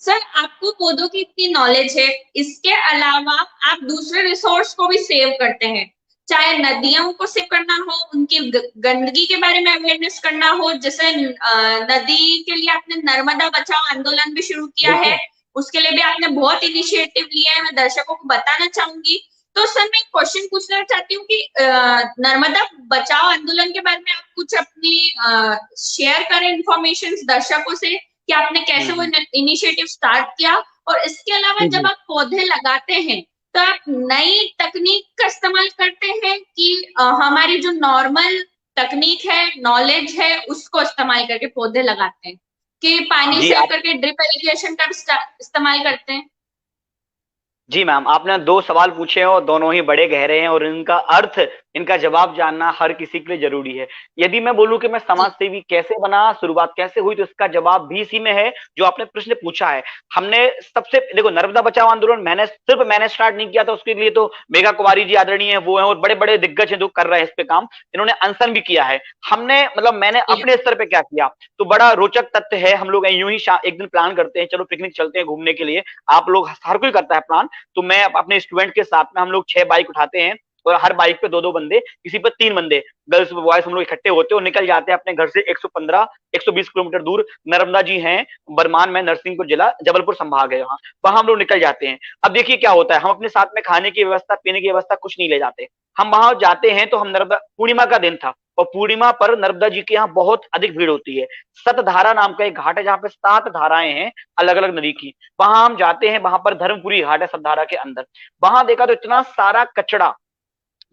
[SPEAKER 1] सर, आपको पौधों की इतनी नॉलेज है, इसके अलावा आप दूसरे रिसोर्स को भी सेव करते हैं, चाहे नदियों को सेव करना हो, उनकी गंदगी के बारे में अवेयरनेस करना हो, जैसे नदी के लिए आपने नर्मदा बचाओ आंदोलन भी शुरू किया है, उसके लिए भी आपने बहुत इनिशिएटिव लिया है, मैं दर्शकों को बताना चाहूंगी। तो सर मैं एक क्वेश्चन पूछना चाहती हूँ कि नर्मदा बचाओ आंदोलन के बारे में आप कुछ अपनी शेयर करें इंफॉर्मेशन दर्शकों से कि आपने कैसे वो इनिशिएटिव स्टार्ट किया, और इसके अलावा जब आप पौधे लगाते हैं तो आप नई तकनीक का इस्तेमाल करते हैं कि हमारी जो नॉर्मल तकनीक है, नॉलेज है, उसको इस्तेमाल करके पौधे लगाते हैं, कि पानी सेव करके ड्रिप इरिगेशन का इस्तेमाल करते हैं?
[SPEAKER 2] जी मैम, आपने दो सवाल पूछे हैं और दोनों ही बड़े गहरे हैं, और इनका अर्थ, इनका जवाब जानना हर किसी के लिए जरूरी है। यदि मैं बोलूं कि मैं समाज सेवी कैसे बना, शुरुआत कैसे हुई, तो इसका जवाब भी इसी में है जो आपने प्रश्न पूछा है। हमने सबसे देखो, नर्मदा बचाओ आंदोलन मैंने स्टार्ट नहीं किया था, उसके लिए तो मेघा कुमारी जी आदरणीय है, वो है, और बड़े बड़े दिग्गज हैं जो कर रहे हैं इस पे काम, इन्होंने अनशन भी किया है। हमने मतलब मैंने अपने स्तर पे क्या किया, तो बड़ा रोचक तथ्य है। हम लोग यूं ही एक दिन प्लान करते हैं, चलो पिकनिक चलते हैं घूमने के लिए, आप लोग, हर कोई करता है प्लान, तो मैं अपने स्टूडेंट के साथ में, हम लोग 6 बाइक उठाते हैं, और हर बाइक पे 2-2 बंदे, किसी पे 3 बंदे, गर्ल्स बॉयज हम लोग इकट्ठे होते हैं और निकल जाते हैं अपने घर से 115-120 किलोमीटर दूर। नर्मदा जी हैं बरमान में, नरसिंहपुर जिला, जबलपुर संभाग है वहां हम लोग निकल जाते हैं। अब देखिए क्या होता है, हम अपने साथ में खाने की व्यवस्था, पीने की व्यवस्था कुछ नहीं ले जाते। हम वहां जाते हैं तो हम नर्मदा, पूर्णिमा का दिन था, और पूर्णिमा पर नर्मदा जी के यहाँ बहुत अधिक भीड़ होती है। सतधारा नाम का एक घाट है जहाँ पे 7 धाराएं हैं अलग अलग नदी की, वहां हम जाते हैं। वहां पर धर्मपुरी घाट है सतधारा के अंदर। वहां देखा तो इतना सारा कचरा,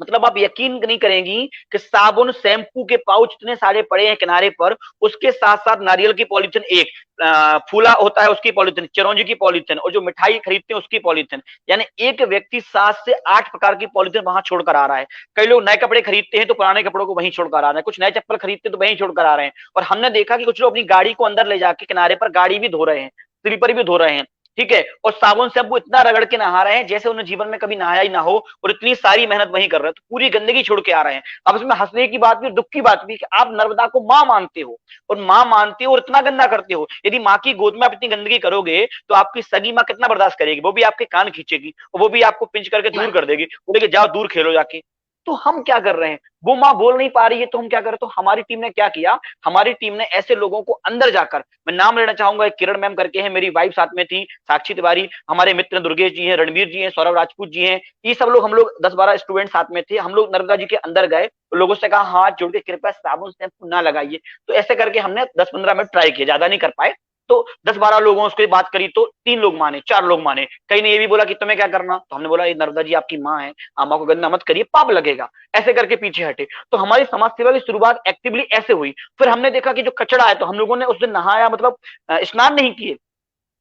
[SPEAKER 2] मतलब आप यकीन नहीं करेंगी कि साबुन शैम्पू के पाउच इतने सारे पड़े हैं किनारे पर, उसके साथ साथ नारियल की पॉलीथिन, एक फूला होता है उसकी पॉलीथिन, चिरौंजी की पॉलीथिन, और जो मिठाई खरीदते हैं उसकी पॉलीथिन, यानी एक व्यक्ति 7 से 8 प्रकार की पॉलीथिन वहां छोड़कर आ रहा है। कई लोग नए कपड़े खरीदते हैं तो पुराने कपड़ों को वहीं छोड़कर आ रहे हैं, कुछ नए चप्पल खरीदते हैं तो वहीं छोड़कर आ रहे हैं। और हमने देखा कि कुछ लोग अपनी गाड़ी को अंदर ले जाके किनारे पर गाड़ी भी धो रहे हैं, स्लीपर भी धो रहे हैं, ठीक है, और साबुन से अब वो इतना रगड़ के नहा रहे हैं जैसे उन्हें जीवन में कभी नहाया ही ना हो, और इतनी सारी मेहनत वही कर रहे हैं, तो पूरी गंदगी छोड़ के आ रहे हैं। अब इसमें हंसने की बात भी, दुख की बात भी, कि आप नर्मदा को मां मानते हो, और मां मानते हो और इतना गंदा करते हो। यदि माँ की गोद में आप इतनी गंदगी करोगे तो आपकी सगी माँ कितना बर्दाश्त करेगी, वो भी आपके कान खींचेगी, और वो भी आपको पिंच करके दूर कर देगी, बोलेगी जाओ दूर खेलो जाके। तो हम क्या कर रहे हैं, वो माँ बोल नहीं पा रही है तो हम क्या कर रहे हैं, तो हमारी टीम ने क्या किया, हमारी टीम ने ऐसे लोगों को अंदर जाकर, मैं नाम लेना चाहूंगा, एक किरण मैम करके है, मेरी वाइफ साथ में थी, साक्षी तिवारी, हमारे मित्र दुर्गेश जी हैं, रणवीर जी हैं, सौरभ राजपूत जी हैं, ये सब लोग, हम लोग 10-12 स्टूडेंट साथ में थे। हम लोग नर्मदा जी के अंदर गए, लोगों से कहा हाथ जोड़ के कृपया साबुन शैम्पू ना लगाइए। तो ऐसे करके हमने 10-15 मिनट ट्राई किया, ज्यादा नहीं कर पाए, तो 10-12 लोगों से बात करी तो 3 लोग माने, 4 लोग माने। कई ने ये भी बोला कि तुम्हें क्या करना, तो हमने बोला ये नर्मदा जी आपकी माँ है, अम्मा को गंदा मत करिए, पाप लगेगा, ऐसे करके पीछे हटे। तो हमारी समाज सेवा की शुरुआत एक्टिवली ऐसे हुई। फिर हमने देखा कि जो कचरा है, तो हम लोगों ने उस दिन नहाया, मतलब स्नान नहीं किए,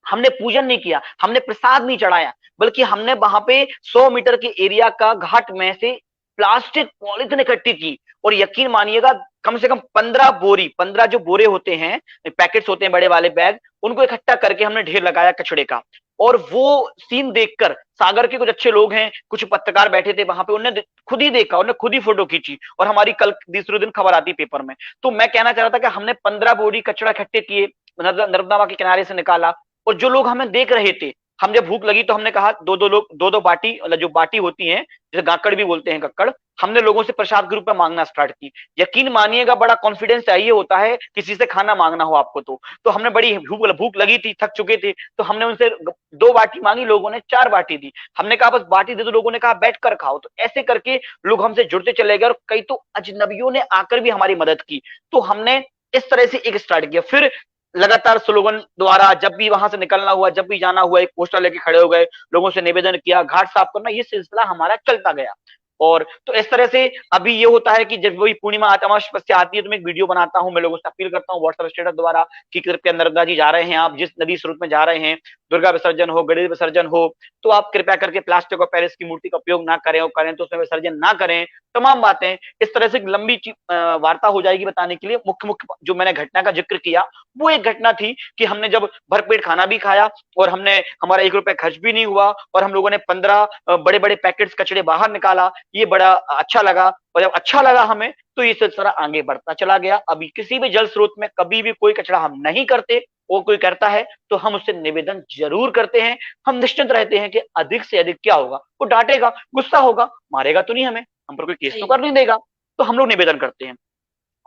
[SPEAKER 2] हमने पूजन नहीं किया, हमने प्रसाद नहीं चढ़ाया, बल्कि हमने वहां पे 100 मीटर के एरिया का घाट में से प्लास्टिक पॉलिथीन इकट्ठी की, और यकीन मानिएगा कम से कम 15 बोरी, 15 जो बोरे होते हैं, पैकेट्स होते हैं बड़े वाले बैग, उनको इकट्ठा करके हमने ढेर लगाया कचड़े का। और वो सीन देखकर सागर के कुछ अच्छे लोग हैं, कुछ पत्रकार बैठे थे वहां पे, उन्होंने खुद ही देखा, उन्होंने खुद ही फोटो खींची, और हमारी कल दूसरे दिन खबर आती पेपर में। तो मैं कहना चाह रहा था कि हमने 15 बोरी कचड़ा इकट्ठे किए, नर्मदा के किनारे से निकाला, और जो लोग हमें देख रहे थे, हम जब भूख लगी तो हमने कहा 2-2 लोग 2-2 बाटी, मतलब जो बाटी होती है, जैसे गाकड़ भी बोलते हैं, कक्कड़, हमने लोगों से प्रसाद के रूप में मांगना स्टार्ट की। यकीन मानिएगा बड़ा कॉन्फिडेंस चाहिए होता है किसी से खाना मांगना हो आपको, तो हमने बड़ी भूख लगी थी, थक चुके थे, तो हमने उनसे 2 बाटी मांगी, लोगों ने 4 बाटी दी। हमने कहा बस बाटी दे दो, लोगों ने कहा बैठ कर खाओ। तो ऐसे करके लोग हमसे जुड़ते चले गए, और कई तो अजनबियों ने आकर भी हमारी मदद की। तो हमने इस तरह से एक स्टार्ट किया। फिर लगातार स्लोगन द्वारा जब भी वहां से निकलना हुआ, जब भी जाना हुआ, एक पोस्टर लेके खड़े हो गए, लोगों से निवेदन किया, घाट साफ करना, ये सिलसिला हमारा चलता गया। और तो इस तरह से अभी ये होता है कि जब वही पूर्णिमा अमावस्या आती है तो मैं एक वीडियो बनाता हूं, मैं लोगों से अपील करता हूँ व्हाट्सएप स्टेटस द्वारा कि कृपया नर्मदा जी जा रहे हैं, आप जिस नदी स्रोत में जा रहे हैं, दुर्गा विसर्जन हो, गणेश विसर्जन हो, तो आप कृपया करके प्लास्टिक और पेरिस की मूर्ति का उपयोग ना करें, और करें तो उसमें विसर्जन ना करें। तमाम बातें इस तरह से लंबी वार्ता हो जाएगी बताने के लिए। मुख्य मुख्य जो मैंने घटना का जिक्र किया, वो एक घटना थी कि हमने जब भरपेट खाना भी खाया, और हमने, हमारा 1 रुपया खर्च भी नहीं हुआ, और हम लोगों ने 15 बड़े बड़े पैकेट्स कचड़े बाहर निकाला, ये बड़ा अच्छा लगा। और जब अच्छा लगा हमें, तो ये सिलसिला आगे बढ़ता चला गया। अभी किसी भी जल स्रोत में कभी भी कोई कचरा हम नहीं करते, वो कोई करता है तो हम उससे निवेदन जरूर करते हैं। हम निश्चिंत रहते हैं कि अधिक से अधिक क्या होगा, वो डांटेगा, गुस्सा होगा, मारेगा तो नहीं हमें, हम पर कोई केस
[SPEAKER 1] सही
[SPEAKER 2] तो कर नहीं देगा। तो हम लोग निवेदन करते हैं।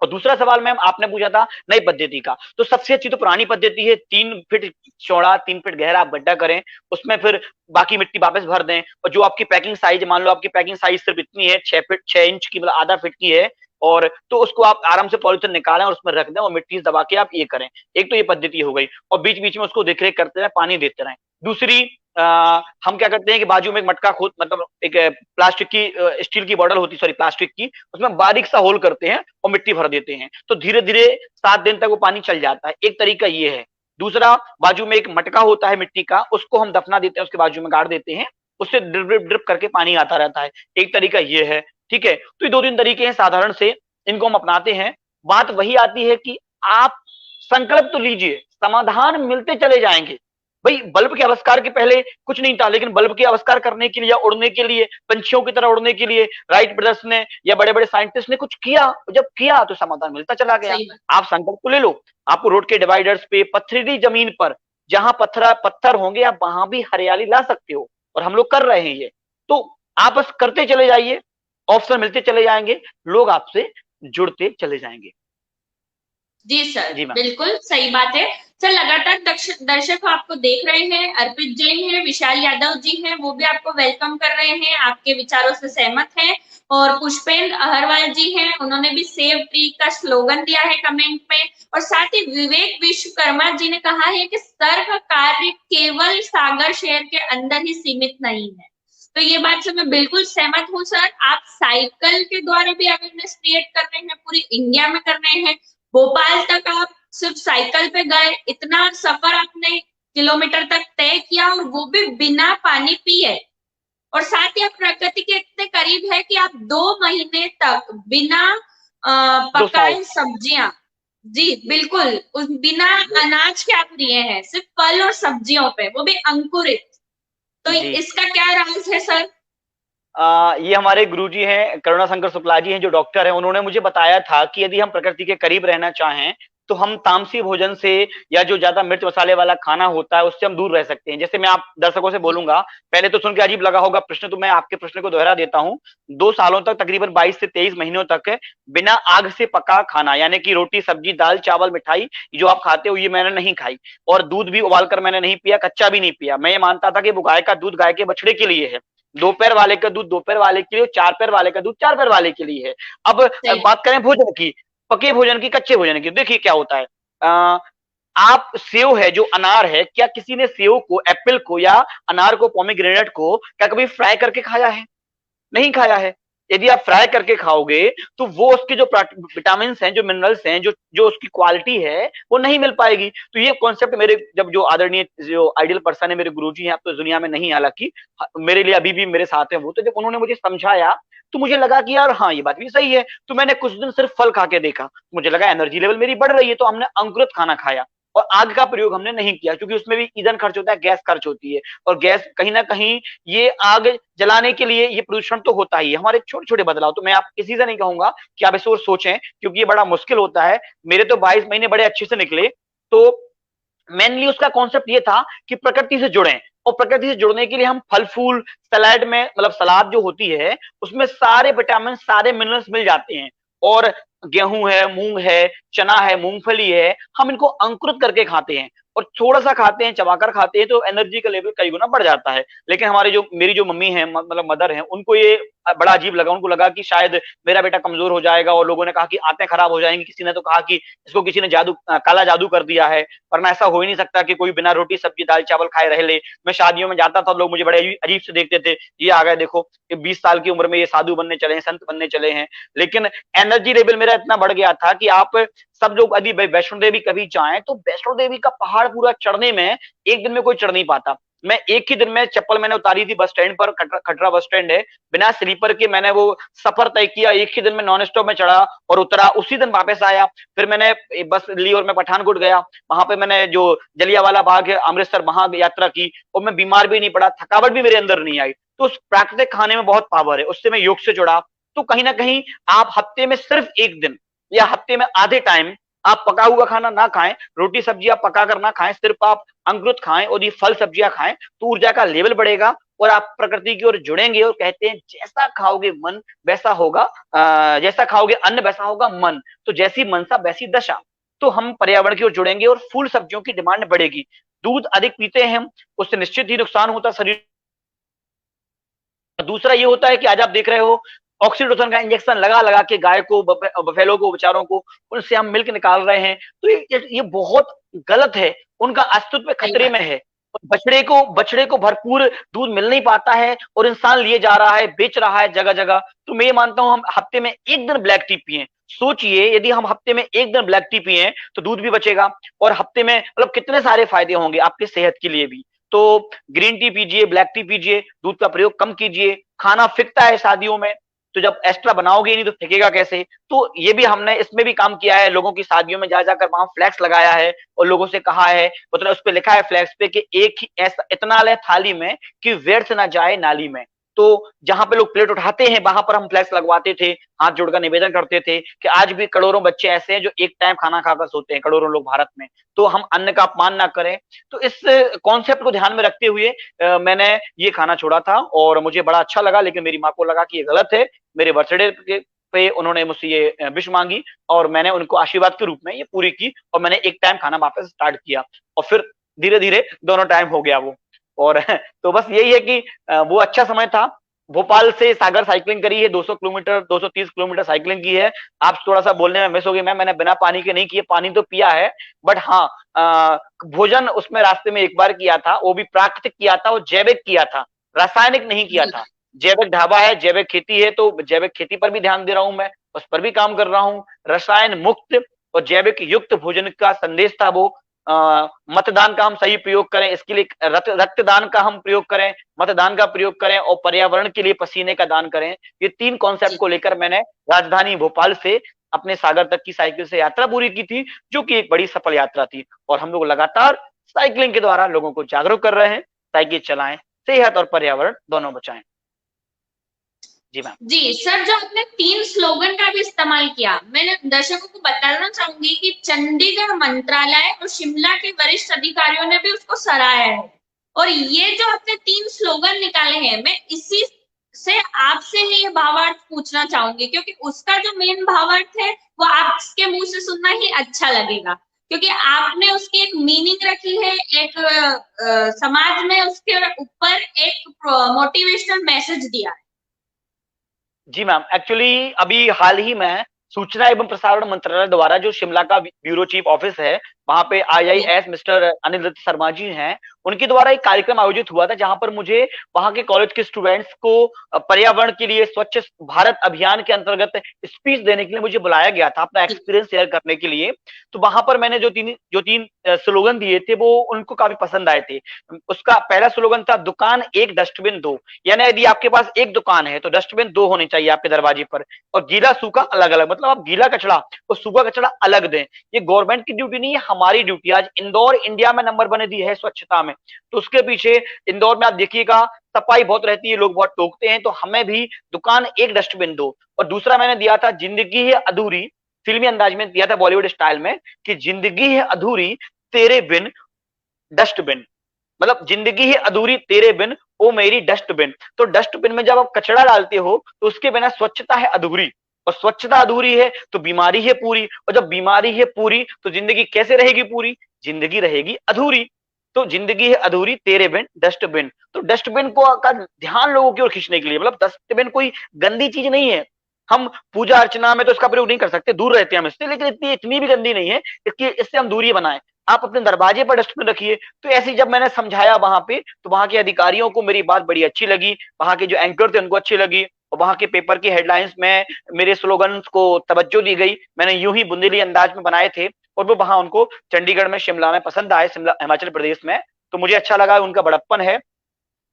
[SPEAKER 2] और दूसरा सवाल मैम आपने पूछा था नई पद्धति का, तो सबसे अच्छी तो पुरानी पद्धति है, 3 फीट चौड़ा 3 फीट गहरा आप गड्ढा करें, उसमें फिर बाकी मिट्टी वापस भर दें, और जो आपकी पैकिंग साइज, मान लो आपकी पैकिंग साइज सिर्फ इतनी है 6 फीट 6 इंच की, मतलब आधा फीट की है, और तो उसको आप आराम से पॉलिथीन निकालें और उसमें रख दें और मिट्टी दबा के आप ये करें। एक तो ये पद्धति हो गई, और बीच बीच में उसको देख रेख करते रहें, पानी देते रहें। दूसरी, हम क्या करते हैं कि बाजू में एक मटका खोद, मतलब एक प्लास्टिक की स्टील की बॉटल होती, सॉरी प्लास्टिक की, उसमें बारीक सा होल करते हैं और मिट्टी भर देते हैं, तो धीरे धीरे 7 दिन तक वो पानी चल जाता है। एक तरीका ये है। दूसरा, बाजू में एक मटका होता है मिट्टी का, उसको हम दफना देते हैं, उसके बाजू में गाड़ देते हैं, उससे ड्रिप ड्रिप ड्रिप करके पानी आता रहता है। एक तरीका ये है। ठीक है, तो ये 2-3 तरीके हैं साधारण से, इनको हम अपनाते हैं। बात वही आती है कि आप संकल्प तो लीजिए, समाधान मिलते चले जाएंगे। भाई बल्ब के आविष्कार के पहले कुछ नहीं था, लेकिन बल्ब के आविष्कार करने के लिए या उड़ने के लिए, पंछियों की तरह उड़ने के लिए राइट ब्रदर्स ने या बड़े बड़े साइंटिस्ट ने कुछ किया, जब किया तो समाधान मिलता चला गया। आप संकल्प को ले लो, आपको रोड के डिवाइडर्स पे, पथरीली जमीन पर जहां पत्थर होंगे, आप वहां भी हरियाली ला सकते हो, और हम लोग कर रहे हैं ये। तो आप बस करते चले जाइए, ऑप्शन मिलते चले जाएंगे, लोग आपसे जुड़ते चले जाएंगे।
[SPEAKER 1] जी सर,
[SPEAKER 2] जी मैम।
[SPEAKER 1] बिल्कुल सही बात है सर। लगातार दर्शक आपको देख रहे हैं, अर्पित जैन है, विशाल यादव जी हैं, वो भी आपको वेलकम कर रहे हैं, आपके विचारों से सहमत हैं। और पुष्पेंद्र अहरवाल जी हैं, उन्होंने भी सेव ट्री का स्लोगन दिया है कमेंट में। और साथ ही विवेक विश्वकर्मा जी ने कहा है कि सर का कार्य केवल सागर शहर के अंदर ही सीमित नहीं है। तो ये बात से मैं बिल्कुल सहमत हूँ सर। आप साइकिल के द्वारा भी अवेयरनेस क्रिएट कर रहे हैं, पूरी इंडिया में कर रहे हैं। भोपाल तक आप सिर्फ साइकिल पे गए, इतना सफर आपने किलोमीटर तक तय किया, और वो भी बिना पानी पिए। और साथ ही आप प्रकृति के इतने करीब है कि आप 2 महीने तक बिना पकाए सब्जियां, जी बिल्कुल, उस बिना अनाज के आप लिए हैं, सिर्फ फल और सब्जियों पे, वो भी अंकुरित। तो इसका क्या राज है सर?
[SPEAKER 2] ये हमारे गुरुजी हैं, करुणा शंकर शुक्ला जी हैं, जो डॉक्टर हैं, उन्होंने मुझे बताया था कि यदि हम प्रकृति के करीब रहना चाहें तो हम तामसी भोजन से या जो ज्यादा मिर्च मसाले वाला खाना होता है उससे हम दूर रह सकते हैं। जैसे मैं आप दर्शकों से बोलूंगा, पहले तो सुन के अजीब लगा होगा प्रश्न, तो मैं आपके प्रश्न को दोहरा देता हूं। 2 सालों तक, तकरीबन 22 से 23 महीनों तक बिना आग से पका खाना, यानी कि रोटी सब्जी दाल चावल मिठाई जो आप खाते हो, ये मैंने नहीं खाई। और दूध भी उबाल कर मैंने नहीं पिया, कच्चा भी नहीं पिया। मैं ये मानता था कि वो गाय का दूध गाय के बछड़े के लिए है, 2 पैर वाले का दूध 2 पैर वाले के लिए, 4 पैर वाले का दूध 4 पैर वाले के लिए है। अब बात करें भोजन की, पके भोजन की, कच्चे भोजन की, देखिए क्या होता है। आप सेव है, जो अनार है, क्या किसी ने सेव को, एप्पल को या अनार को, पोमीग्रेनेट को क्या कभी फ्राई करके खाया है? नहीं खाया है। यदि आप फ्राई करके खाओगे तो वो उसके जो विटामिन हैं, जो मिनरल्स हैं, जो जो उसकी क्वालिटी है, वो नहीं मिल पाएगी। तो ये कॉन्सेप्ट मेरे, जब जो आदरणीय जो आइडियल पर्सन है, मेरे गुरुजी हैं, आप तो दुनिया में नहीं, हालांकि मेरे लिए अभी भी मेरे साथ है वो, तो जब उन्होंने मुझे समझाया तो मुझे लगा कि यार हाँ, ये बात भी सही है। तो मैंने कुछ दिन सिर्फ फल खा के देखा, मुझे लगा एनर्जी लेवल मेरी बढ़ रही है, तो हमने अंकुरित खाना खाया। और आग का प्रयोग हमने नहीं किया, क्योंकि उसमें भी ईंधन खर्च होता है, गैस खर्च होती है, और गैस कहीं ना कहीं, ये आग जलाने के लिए ये प्रदूषण तो होता ही है। हमारे छोटे छोटे बदलाव, तो मैं आप किसी से नहीं कहूंगा कि आप इसको सोचें, क्योंकि ये बड़ा मुश्किल होता है। मेरे तो 22 महीने बड़े अच्छे से निकले। तो मेनली उसका कॉन्सेप्ट ये था कि प्रकृति से जुड़ें, और प्रकृति से जुड़ने के लिए हम फल फूल, सलाद में, मतलब सलाद जो होती है उसमें सारे विटामिन, सारे मिनरल्स मिल जाते हैं। और गेहूं है, मूंग है, चना है, मूंगफली है, हम इनको अंकुरित करके खाते हैं, और थोड़ा सा खाते हैं, चबाकर खाते हैं, तो एनर्जी का लेवल कई गुना बढ़ जाता है। लेकिन हमारे जो, मेरी जो मम्मी है, मतलब मदर है, उनको ये बड़ा अजीब लगा। उनको लगा कि शायद मेरा बेटा कमजोर हो जाएगा, और लोगों ने कहा कि आंतें खराब हो जाएंगी, किसी ने तो कहा कि इसको किसी ने काला जादू कर दिया है। वरना ऐसा हो ही नहीं सकता कि कोई बिना रोटी सब्जी दाल चावल खाए रह ले। मैं शादियों में जाता था, लोग मुझे बड़े अजीब से देखते थे, ये आ गए देखो, ये 20 साल की उम्र में ये साधु बनने चले हैं, संत बनने चले हैं। लेकिन एनर्जी लेवल मेरा इतना बढ़ गया था कि आप सब लोग यदि वैष्णो देवी कभी जाएं तो वैष्णो देवी का पहाड़ पूरा चढ़ने में एक दिन में कोई चढ़ नहीं पाता। मैं एक ही दिन में चप्पल मैंने उतारी थी बस स्टैंड पर, खटरा बस स्टैंड है, बिना स्लीपर के मैंने वो सफर तय किया। एक ही दिन में नॉन स्टॉप में चढ़ा और उतरा, उसी दिन वापस आया। फिर मैंने बस ली और मैं पठानकोट गया, वहां पे मैंने जो जलियांवाला बाग है, अमृतसर, वहां यात्रा की, और मैं बीमार भी नहीं पड़ा, थकावट भी मेरे अंदर नहीं आई। तो उस प्राकृतिक खाने में बहुत पावर है, उससे मैं योग से जुड़ा। तो कहीं ना कहीं आप हफ्ते में सिर्फ एक दिन या हफ्ते में आधे टाइम आप पका हुआ खाना ना खाएं, रोटी सब्जी आप पका कर ना खाएं, सिर्फ आप अंकुरित खाएं और ये फल सब्जियां खाएं, तो ऊर्जा का लेवल बढ़ेगा, और आप प्रकृति की ओर जुड़ेंगे और कहते हैं जैसा खाओगे मन वैसा होगा, जैसा खाओगे अन्न वैसा होगा मन, तो जैसी मनसा वैसी दशा। तो हम पर्यावरण की ओर जुड़ेंगे और फूल सब्जियों की डिमांड बढ़ेगी। दूध अधिक पीते हैं हम, उससे निश्चित ही नुकसान होता है शरीर। दूसरा ये होता है कि आज आप देख रहे हो ऑक्सीटोसिन का इंजेक्शन लगा लगा के गाय को, बफेलो को, बेचारों को, उनसे हम मिल्क निकाल रहे हैं। तो ये बहुत गलत है, उनका अस्तित्व खतरे में है। बछड़े को भरपूर दूध मिल नहीं पाता है और इंसान लिए जा रहा है, बेच रहा है जगह जगह। तो मैं ये मानता हूं हम हफ्ते में एक दिन ब्लैक टी पिए। सोचिए यदि हम हफ्ते में एक दिन ब्लैक टी पिए तो दूध भी बचेगा और हफ्ते में मतलब कितने सारे फायदे होंगे आपकी सेहत के लिए भी। तो ग्रीन टी पीजिए, ब्लैक टी पीजिए, दूध का प्रयोग कम कीजिए। खाना फिकता है शादियों में, तो जब एक्स्ट्रा बनाओगे नहीं तो फेंकेगा कैसे। तो ये भी हमने इसमें भी काम किया है, लोगों की शादियों में जा जाकर वहां फ्लैक्स लगाया है और लोगों से कहा है, मतलब उस पे लिखा है फ्लैक्स पे कि एक ही ऐसा इतना ले थाली में कि व्यर्थ ना जाए नाली में। तो जहां पे लोग प्लेट उठाते हैं वहां पर हम फ्लैक्स लगवाते थे, हाथ जोड़कर निवेदन करते थे कि आज भी करोड़ों बच्चे ऐसे हैं जो एक टाइम खाना खाकर सोते हैं, करोड़ों लोग भारत में, तो हम अन्न का अपमान ना करें। तो इस कॉन्सेप्ट को ध्यान में रखते हुए मैंने ये खाना छोड़ा था और मुझे बड़ा अच्छा लगा, लेकिन मेरी माँ को लगा कि ये गलत है। मेरे बर्थडे पे उन्होंने मुझसे ये विश मांगी और मैंने उनको आशीर्वाद के रूप में ये पूरी की और मैंने एक टाइम खाना वापस स्टार्ट किया और फिर धीरे धीरे दोनों टाइम हो गया वो। और तो बस यही है कि वो अच्छा समय था। भोपाल से सागर साइकिलिंग करी है, 200 किलोमीटर 230 किलोमीटर साइकिलिंग की है। आप थोड़ा सा बोलने में मिस हो गई मैम, मैंने बिना पानी के नहीं किए, पानी तो पिया है, बट हाँ भोजन उसमें रास्ते में एक बार किया था, वो भी प्राकृतिक किया था, वो जैविक किया था, रासायनिक नहीं किया था। जैविक ढाबा है, जैविक खेती है, तो जैविक खेती पर भी ध्यान दे रहा हूं मैं, उस पर भी काम कर रहा हूँ। रसायन मुक्त और जैविक युक्त भोजन का संदेश था वो। मतदान का हम सही प्रयोग करें, इसके लिए रक्तदान का हम प्रयोग करें, मतदान का प्रयोग करें और पर्यावरण के लिए पसीने का दान करें। ये 3 कॉन्सेप्ट को लेकर मैंने राजधानी भोपाल से अपने सागर तक की साइकिल से यात्रा पूरी की थी, जो कि एक बड़ी सफल यात्रा थी। और हम लोग लगातार साइकिलिंग के द्वारा लोगों को जागरूक कर रहे हैं, साइकिल चलाएं, सेहत और पर्यावरण दोनों बचाएं। जी मैम।
[SPEAKER 1] जी सर, जो आपने 3 स्लोगन का भी इस्तेमाल किया, मैं दर्शकों को बताना चाहूंगी कि चंडीगढ़ मंत्रालय और शिमला के वरिष्ठ अधिकारियों ने भी उसको सराहा है। और ये जो आपने 3 स्लोगन निकाले हैं, मैं इसी से आपसे ही ये भावार्थ पूछना चाहूंगी, क्योंकि उसका जो मेन भावार्थ है वो आपके मुंह से सुनना ही अच्छा लगेगा, क्योंकि आपने उसकी एक मीनिंग रखी है, एक समाज में उसके ऊपर एक मोटिवेशनल मैसेज दिया है।
[SPEAKER 2] जी मैम, एक्चुअली अभी हाल ही में सूचना एवं प्रसारण मंत्रालय द्वारा जो शिमला का ब्यूरो चीफ ऑफिस है, वहां पे आईआईएस मिस्टर अनिल दत्त शर्मा जी हैं, उनके द्वारा एक कार्यक्रम आयोजित हुआ था जहां पर मुझे वहां के कॉलेज के स्टूडेंट्स को पर्यावरण के लिए स्वच्छ भारत अभियान के अंतर्गत स्पीच देने के लिए मुझे बुलाया गया था, अपना एक्सपीरियंस शेयर करने के लिए। तो वहां पर मैंने जो तीन स्लोगन दिए थे वो उनको काफी पसंद आए थे। उसका पहला स्लोगन था दुकान एक डस्टबिन दो, यानी यदि आपके पास एक दुकान है तो डस्टबिन 2 होने चाहिए आपके दरवाजे पर, और गीला सूखा अलग अलग, मतलब आप गीला कचरा और सूखा कचरा अलग दें। ये गवर्नमेंट की ड्यूटी नहीं है, हमारी ड्यूटी। आज इंदौर इंडिया में नंबर 1 दी है स्वच्छता में, तो उसके पीछे इंदौर में आप देखिएगा सफाई बहुत रहती है, लोग बहुत टोकते हैं, तो हमें भी दुकान एक डस्टबिन दो। और दूसरा मैंने दिया था जिंदगी है अधूरी, फिल्मी अंदाज में दिया था बॉलीवुड स्टाइल में, कि जिंदगी है अधूरी तेरे बिन डस्टबिन, मतलब जिंदगी है अधूरी तेरे बिन ओ मेरी डस्टबिन। तो डस्टबिन में जब आप कचरा डालते हो तो उसके बिना स्वच्छता है अधूरी, और स्वच्छता अधूरी है तो बीमारी है पूरी, और जब बीमारी है पूरी तो जिंदगी कैसे रहेगी पूरी, जिंदगी रहेगी अधूरी। तो जिंदगी है अधूरी तेरे बिन डस्टबिन, तो डस्टबिन को का ध्यान लोगों की ओर खींचने के लिए, मतलब डस्टबिन कोई गंदी चीज नहीं है, हम पूजा अर्चना में तो इसका प्रयोग नहीं कर सकते, दूर रहते हैं हम इससे, लेकिन इतनी भी गंदी नहीं है इससे हम दूरी बनाएं। आप अपने दरवाजे पर डस्टबिन रखिए। तो ऐसे जब मैंने समझाया वहां पे, तो वहां के अधिकारियों को मेरी बात बड़ी अच्छी लगी, वहां के जो एंकर थे उनको अच्छी लगी, और वहां के पेपर की हेडलाइंस में मेरे स्लोगन्स को तवज्जो दी गई। मैंने यूं ही बुंदेली अंदाज में बनाए थे और वो वहां उनको चंडीगढ़ में, शिमला में पसंद आए, शिमला हिमाचल प्रदेश में, तो मुझे अच्छा लगा, उनका बड़प्पन है।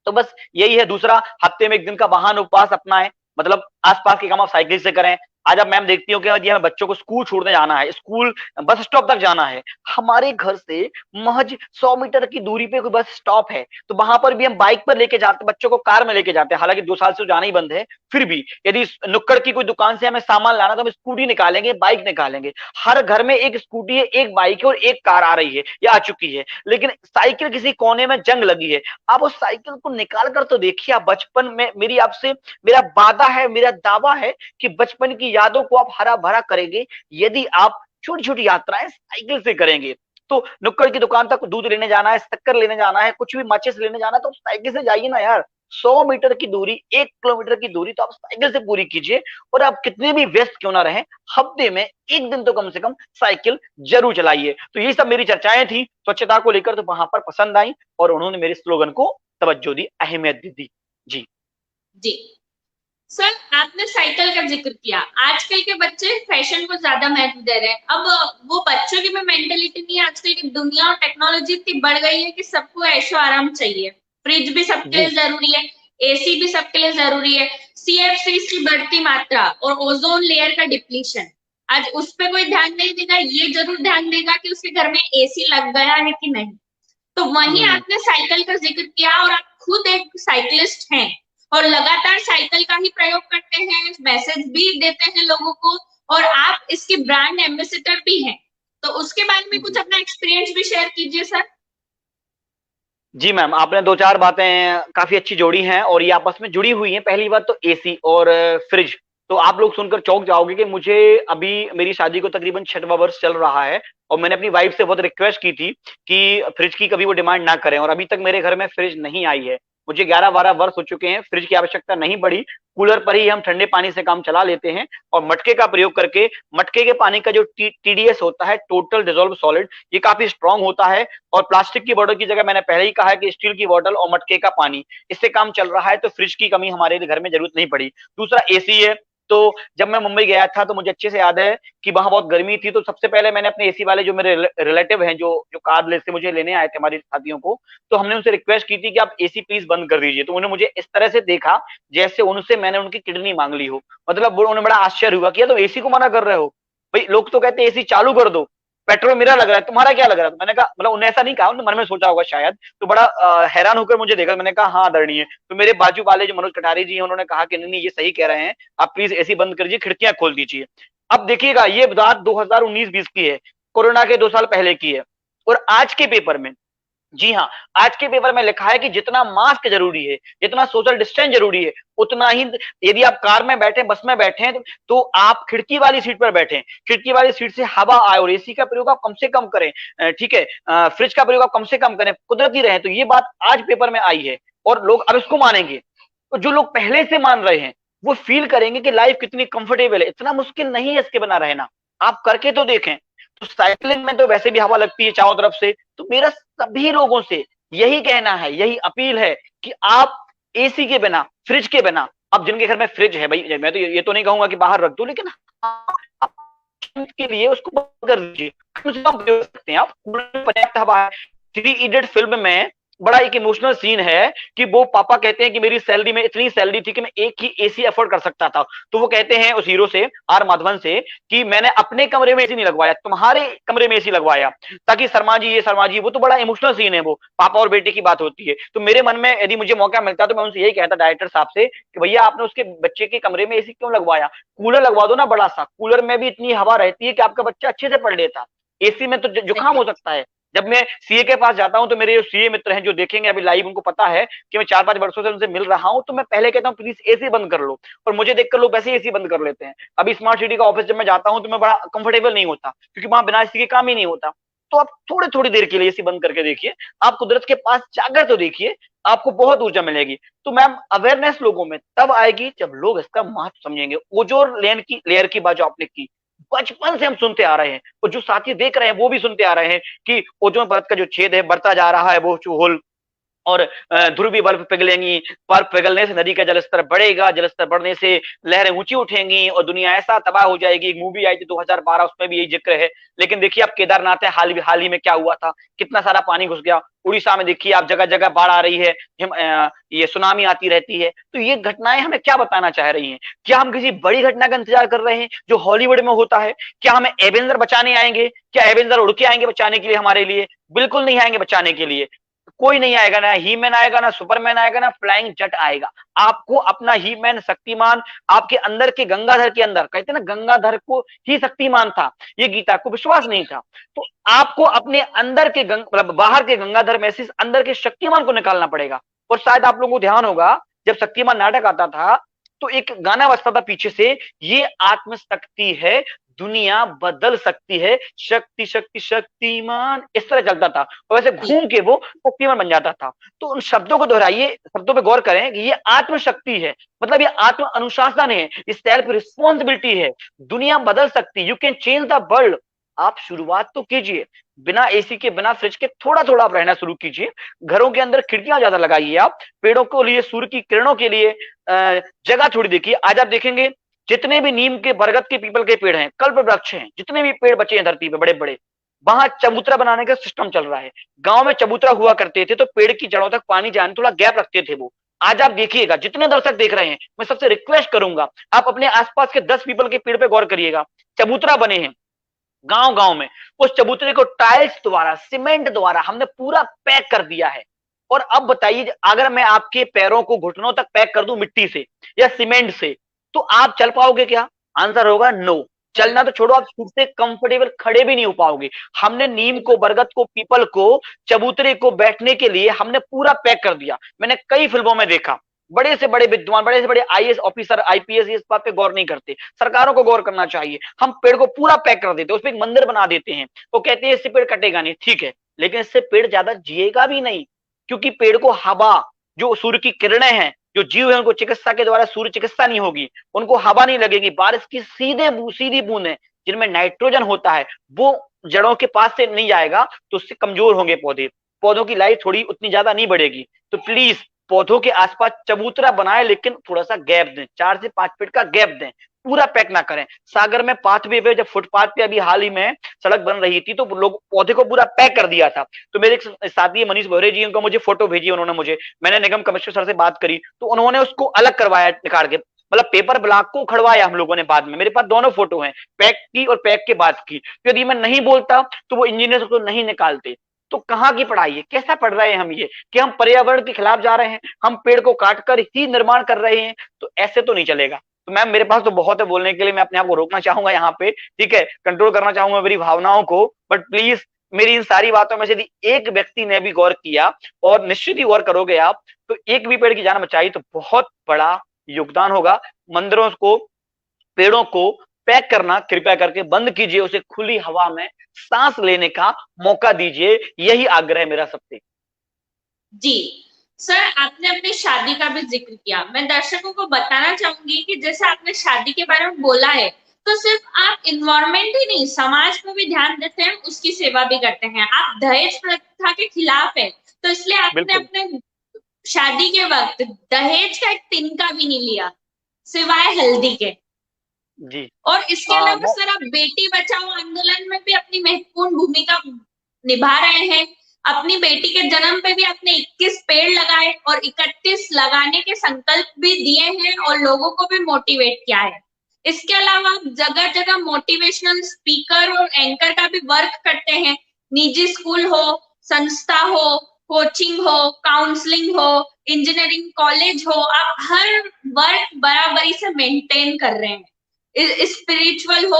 [SPEAKER 2] तो बस यही है। दूसरा, हफ्ते में एक दिन का वाहन उपवास अपनाएं, मतलब आसपास के काम आप साइकिल से करें, आज आप मैम देखती हो कि यदि हमें बच्चों को स्कूल छोड़ने जाना है, स्कूल बस स्टॉप तक जाना है, हमारे घर से महज 100 मीटर की दूरी पे कोई बस स्टॉप है, तो वहां पर भी हम बाइक पर लेके जाते, बच्चों को कार में लेके जाते हैं। हालांकि 2 साल से जाना ही बंद है, फिर भी यदि नुक्कड़ की कोई दुकान से हमें सामान लाना तो हम स्कूटी निकालेंगे, बाइक निकालेंगे। हर घर में एक स्कूटी है, एक बाइक है और एक कार आ रही है या आ चुकी है, लेकिन साइकिल किसी कोने में जंग लगी है। आप उस साइकिल को निकाल कर तो देखिए। आप बचपन में, मेरी आपसे मेरा वादा है, मेरा दावा है कि बचपन की यादों को आप हरा भरा करेंगे यदि आप छोटी छोटी यात्राएं साइकिल से करेंगे। तो नुक्कड़ की दुकान तक दूध लेने जाना है, शक्कर लेने जाना है, कुछ भी माचिस लेने जाना है, तो साइकिल से जाइए ना यार। 100 मीटर की दूरी, 1 किलोमीटर की दूरी तो आप साइकिल से पूरी कीजिए। और आप कितने भी व्यस्त क्यों ना रहें, हफ्ते में एक दिन तो कम से कम साइकिल जरूर चलाइए। तो ये सब मेरी चर्चाएं थी स्वच्छता को लेकर, तो वहां पर पसंद आई और उन्होंने मेरे स्लोगन को तवज्जो दी, अहमियत दी। जी
[SPEAKER 1] जी सर, आपने साइकिल का जिक्र किया। आजकल के बच्चे फैशन को ज्यादा महत्व दे रहे हैं। अब वो बच्चों की भी मेंटेलिटी नहीं है। आजकल की दुनिया और टेक्नोलॉजी इतनी बढ़ गई है कि सबको ऐशो आराम चाहिए। फ्रिज भी सबके लिए
[SPEAKER 2] जी
[SPEAKER 1] जरूरी है, एसी भी सबके लिए जरूरी है। सीएफ3 की बढ़ती मात्रा और ओजोन लेयर का डिप्लीशन, आज उस पर कोई ध्यान नहीं देगा। ये जरूर ध्यान देगा कि उसके घर में एसी लग गया है कि नहीं। तो वहीं
[SPEAKER 2] हम्म
[SPEAKER 1] आपने साइकिल का जिक्र किया और आप खुद एक साइकिलिस्ट हैं और लगातार साइकिल का ही प्रयोग करते हैं, मैसेज भी देते हैं लोगों को, और आप इसके ब्रांड एम्बेसडर भी हैं। तो उसके बारे में कुछ
[SPEAKER 2] जी
[SPEAKER 1] अपना एक्सपीरियंस भी शेयर कीजिए सर।
[SPEAKER 2] जी मैम, आपने 2 4 बातें काफी अच्छी जोड़ी हैं और ये आपस में जुड़ी हुई हैं। पहली बात तो एसी और फ्रिज, तो आप लोग सुनकर चौंक जाओगे कि मुझे अभी, मेरी शादी को तकरीबन 6वां वर्ष चल रहा है और मैंने अपनी वाइफ से बहुत रिक्वेस्ट की थी कि फ्रिज की कभी वो डिमांड ना करें, और अभी तक मेरे घर में फ्रिज नहीं आई है। मुझे 11 12 वर्ष हो चुके हैं, फ्रिज की आवश्यकता नहीं पड़ी। कूलर पर ही हम ठंडे पानी से काम चला लेते हैं और मटके का प्रयोग करके, मटके के पानी का जो टीडीएस होता है, टोटल डिजोल्व सॉलिड, ये काफी स्ट्रांग होता है। और प्लास्टिक की बोतल की जगह मैंने पहले ही कहा है कि स्टील की बोतल और मटके का पानी, इससे काम चल रहा है। तो फ्रिज की कमी हमारे घर में जरूरत नहीं पड़ी। दूसरा एसी है। तो जब मैं मुंबई गया था तो मुझे अच्छे से याद है कि वहां बहुत गर्मी थी, तो सबसे पहले मैंने अपने एसी वाले जो मेरे रिलेटिव हैं, जो जो कार ले से मुझे लेने आए थे हमारे साथियों को, तो हमने उनसे रिक्वेस्ट की थी कि आप एसी प्लीज बंद कर दीजिए। तो उन्होंने मुझे इस तरह से देखा जैसे उनसे मैंने उनकी किडनी मांग ली हो। मतलब उन्हें बड़ा आश्चर्य हुआ कि यार तुम एसी को मना कर रहे हो, भाई लोग तो कहते हैं एसी चालू कर दो, पेट्रोल मेरा लग रहा है, तुम्हारा क्या लग रहा है? तो मैंने कहा, मतलब उन्हें ऐसा नहीं कहा, उन्होंने मन में सोचा होगा शायद, तो बड़ा हैरान होकर मुझे देखा। मैंने कहा हाँ आदरणीय। तो मेरे बाजू वाले जो मनोज कटारी जी हैं, उन्होंने कहा कि नहीं नहीं, ये सही कह रहे हैं, आप प्लीज एसी बंद करिए, खिड़कियां खोल दीजिए। अब देखिएगा, ये बात 2019-20 की है, कोरोना के 2 साल पहले की है। और आज के पेपर में, जी हाँ, आज के पेपर में लिखा है कि जितना मास्क जरूरी है, जितना सोशल डिस्टेंस जरूरी है, उतना ही यदि आप कार में बैठे, बस में बैठे, तो आप खिड़की वाली सीट पर बैठे, खिड़की वाली सीट से हवा आए, और एसी का प्रयोग आप कम से कम करें। ठीक है, फ्रिज का प्रयोग आप कम से कम करें, कुदरती रहे। तो ये बात आज पेपर में आई है और लोग अब इसको मानेंगे। तो जो लोग पहले से मान रहे हैं वो फील करेंगे कि लाइफ कितनी कंफर्टेबल है, इतना मुश्किल नहीं है इसके बिना रहना। आप करके तो देखें। तो साइकिलिंग में तो वैसे भी हवा लगती है चारों तरफ से। तो मेरा सभी लोगों से यही कहना है, यही अपील है कि आप एसी के बिना, फ्रिज के बिना, अब जिनके घर में फ्रिज है भाई, मैं तो ये तो नहीं कहूंगा कि बाहर रख दो, लेकिन हाँ, के लिए उसको बंद कर दीजिए। कम से कम प्रयोग कर सकते हैं आप, पर्याप्त हवा है। थ्री इडियट फिल्म में बड़ा एक इमोशनल सीन है कि वो पापा कहते हैं कि मेरी सैलरी में इतनी सैलरी थी कि मैं एक ही एसी अफोर्ड कर सकता था। तो वो कहते हैं उस हीरो से, आर माधवन से, कि मैंने अपने कमरे में एसी नहीं लगवाया, तुम्हारे कमरे में एसी लगवाया ताकि शर्मा जी, ये शर्मा जी, वो तो बड़ा इमोशनल सीन है, वो पापा और बेटे की बात होती है। तो मेरे मन में यदि मुझे मौका मिलता तो मैं उनसे यही कहता, डायरेक्टर साहब से, कि भैया आपने उसके बच्चे के कमरे में एसी क्यों लगवाया, कूलर लगवा दो ना बड़ा सा, कूलर में भी इतनी हवा रहती है कि आपका बच्चा अच्छे से पढ़ लेता, एसी में तो जुकाम हो सकता है। जब मैं सीए के पास जाता हूं तो मेरे जो सीए मित्र हैं, जो देखेंगे अभी लाइव, उनको पता है कि मैं 4 5 वर्षों से उनसे मिल रहा हूं, तो मैं पहले कहता हूं प्लीज एसी बंद कर लो, और मुझे देखकर लोग वैसे ही एसी बंद कर लेते हैं। अभी स्मार्ट सिटी का ऑफिस जब मैं जाता हूं तो मैं बड़ा कंफर्टेबल नहीं होता, क्योंकि वहां बिना एसी के काम ही नहीं होता। तो आप थोड़ी थोड़ी देर के लिए एसी बंद करके देखिए, आप कुदरत के पास जाकर तो देखिए, आपको बहुत ऊर्जा मिलेगी। तो मैम, अवेयरनेस लोगों में तब आएगी जब लोग इसका महत्व समझेंगे। ओजोन लेयर की बात जो आपने की, बचपन से हम सुनते आ रहे हैं, और जो साथी देख रहे हैं वो भी सुनते आ रहे हैं कि ओजोन परत का जो छेद है बढ़ता जा रहा है, वो होल, और ध्रुवीय बर्फ पिघलेंगी, बर्फ पिघलने से नदी का जलस्तर बढ़ेगा, जलस्तर बढ़ने से लहरें ऊंची उठेंगी और दुनिया ऐसा तबाह हो जाएगी। एक मूवी आई थी 2012, उसमें भी यही जिक्र है। लेकिन देखिए अब केदारनाथ है, हाल ही में क्या हुआ था, कितना सारा पानी घुस गया। उड़ीसा में देखिए आप जगह जगह बाढ़ आ रही है, ये सुनामी आती रहती है। तो ये घटनाएं हमें क्या बताना चाह रही हैं? क्या हम किसी बड़ी घटना का इंतजार कर रहे हैं जो हॉलीवुड में होता है? क्या हमें एवेंजर बचाने आएंगे? क्या एवेंजर उड़ के आएंगे बचाने के लिए हमारे लिए? बिल्कुल नहीं आएंगे बचाने के लिए। कोई नहीं आएगा, ना ही मैन आएगा, ना सुपरमैन आएगा, ना फ्लाइंग जेट आएगा। आपको अपना ही मैन, शक्तिमान आपके अंदर के गंगाधर के अंदर, कहते हैं ना गंगाधर को ही शक्तिमान था, ये गीता को विश्वास नहीं था। तो आपको अपने अंदर के मतलब बाहर के गंगाधर में से अंदर के शक्तिमान को निकालना पड़ेगा। और शायद आप लोगों को ध्यान होगा जब शक्तिमान नाटक आता था तो एक गाना बजता था पीछे से, ये आत्मशक्ति है, दुनिया बदल सकती है, शक्ति शक्ति शक्तिमान, इस तरह चलता था और वैसे घूम के वो शक्तिमान बन जाता था। तो उन शब्दों को दोहराइए, शब्दों पे गौर करें कि ये आत्मशक्ति है, मतलब ये आत्म अनुशासन है, इस सेल्फ रिस्पॉन्सिबिलिटी है। दुनिया बदल सकती है, you can change the world. आप शुरुआत तो कीजिए, बिना एसी के, बिना फ्रिज के थोड़ा थोड़ा आप रहना शुरू कीजिए। घरों के अंदर खिड़कियां ज्यादा लगाइए, आप पेड़ों के लिए, सूर्य की किरणों के लिए जगह थोड़ी देखिए। आज आप देखेंगे जितने भी नीम के, बरगद के, पीपल के पेड़ हैं, कल्प वृक्ष हैं, जितने भी पेड़ बचे हैं धरती पे बड़े बड़े, वहां चबूतरा बनाने का सिस्टम चल रहा है। गांव में चबूतरा हुआ करते थे तो पेड़ की जड़ों तक पानी जाने थोड़ा गैप रखते थे वो। आज आप देखिएगा, जितने दर्शक देख रहे हैं, मैं सबसे रिक्वेस्ट करूंगा आप अपने आसपास के 10 पीपल के पेड़ पे गौर करिएगा। चबूतरा बने हैं गांव गांव में, उस चबूतरे को टाइल्स द्वारा, सीमेंट द्वारा हमने पूरा पैक कर दिया है। और अब बताइए, अगर मैं आपके पैरों को घुटनों तक पैक कर दूं मिट्टी से या सीमेंट से, तो आप चल पाओगे क्या? आंसर होगा नो। चलना तो छोड़ो, आप खुद से कंफर्टेबल खड़े भी नहीं हो पाओगे। हमने नीम को, बरगद को, पीपल को, चबूतरे को बैठने के लिए हमने पूरा पैक कर दिया। मैंने कई फिल्मों में देखा, बड़े से बड़े विद्वान, बड़े से बड़े आईएएस ऑफिसर, आईपीएस इस बात पे गौर नहीं करते। सरकारों को गौर करना चाहिए। हम पेड़ को पूरा पैक कर देते हैं, उसपे एक मंदिर बना देते हैं, वो कहते हैं इससे पेड़ कटेगा नहीं, ठीक है, लेकिन इससे पेड़ ज्यादा जिएगा भी नहीं। क्योंकि पेड़ को हवा, जो सूर्य की किरणें हैं, जो जीव है उनको चिकित्सा के द्वारा सूर्य चिकित्सा नहीं होगी, उनको हवा नहीं लगेगी, बारिश की सीधी बूंदें जिनमें नाइट्रोजन होता है वो जड़ों के पास से नहीं जाएगा, तो उससे कमजोर होंगे पौधे, पौधों की लाइफ थोड़ी उतनी ज्यादा नहीं बढ़ेगी। तो प्लीज पौधों के आसपास चबूतरा बनाए, लेकिन थोड़ा सा गैप दें, 4 से 5 फीट का गैप दें, पूरा पैक ना करें। सागर में पाथवे पे, जब फुटपाथ पे अभी हाल ही में सड़क बन रही थी, तो लोग पौधे को पूरा पैक कर दिया था। तो मेरे एक साथी मनीष भोरे जी, उनको मुझे फोटो भेजी उन्होंने मुझे, मैंने निगम कमिश्नर सर से बात करी तो उन्होंने उसको अलग करवाया निकाल के, मतलब पेपर ब्लॉक को उखड़वाया हम लोगों ने बाद में। मेरे पास दोनों फोटो हैं, पैक की और पैक के बाद की। यदि मैं नहीं बोलता तो वो इंजीनियर उसको नहीं निकालते। तो कहाँ की पढ़ाई है? कैसा पढ़ रहे हैं हम ये कि हम पर्यावरण के खिलाफ जा रहे हैं, हम पेड़ को काट कर ही निर्माण कर रहे हैं? तो ऐसे तो नहीं चलेगा। तो मैम मेरे पास तो बहुत है बोलने के लिए, मैं अपने आप को रोकना चाहूंगा यहाँ पे, ठीक है, कंट्रोल करना चाहूंगा मेरी भावनाओं को, बट प्लीज मेरी इन सारी बातों में से यदि एक व्यक्ति ने भी गौर किया, और निश्चित ही गौर करोगे आप, तो एक भी पेड़ की जान बचाई तो बहुत बड़ा योगदान होगा। मंदिरों को, पेड़ों को पैक करना कृपया करके बंद कीजिए, उसे खुली हवा में सांस लेने का मौका दीजिए, यही आग्रह है मेरा सबसे।
[SPEAKER 1] जी सर, आपने अपनी शादी का भी जिक्र किया। मैं दर्शकों को बताना चाहूंगी कि जैसे आपने शादी के बारे में बोला है, तो सिर्फ आप इन्वायरमेंट ही नहीं, समाज को भी ध्यान देते हैं, उसकी सेवा भी करते हैं। आप दहेज प्रथा के खिलाफ है, तो इसलिए आपने अपने शादी के वक्त दहेज का एक तिनका भी नहीं लिया, सिवाय हल्दी के।
[SPEAKER 2] जी।
[SPEAKER 1] और इसके अलावा सर, आप बेटी बचाओ आंदोलन में भी अपनी महत्वपूर्ण भूमिका निभा रहे हैं। अपनी बेटी के जन्म पे भी आपने 21 पेड़ लगाए और 31 लगाने के संकल्प भी दिए हैं और लोगों को भी मोटिवेट किया है। इसके अलावा आप जगह जगह मोटिवेशनल स्पीकर और एंकर का भी वर्क करते हैं। निजी स्कूल हो, संस्था हो, कोचिंग हो, काउंसलिंग हो, इंजीनियरिंग कॉलेज हो, आप हर वर्क बराबरी से मेंटेन कर रहे हैं। स्पिरिचुअल हो,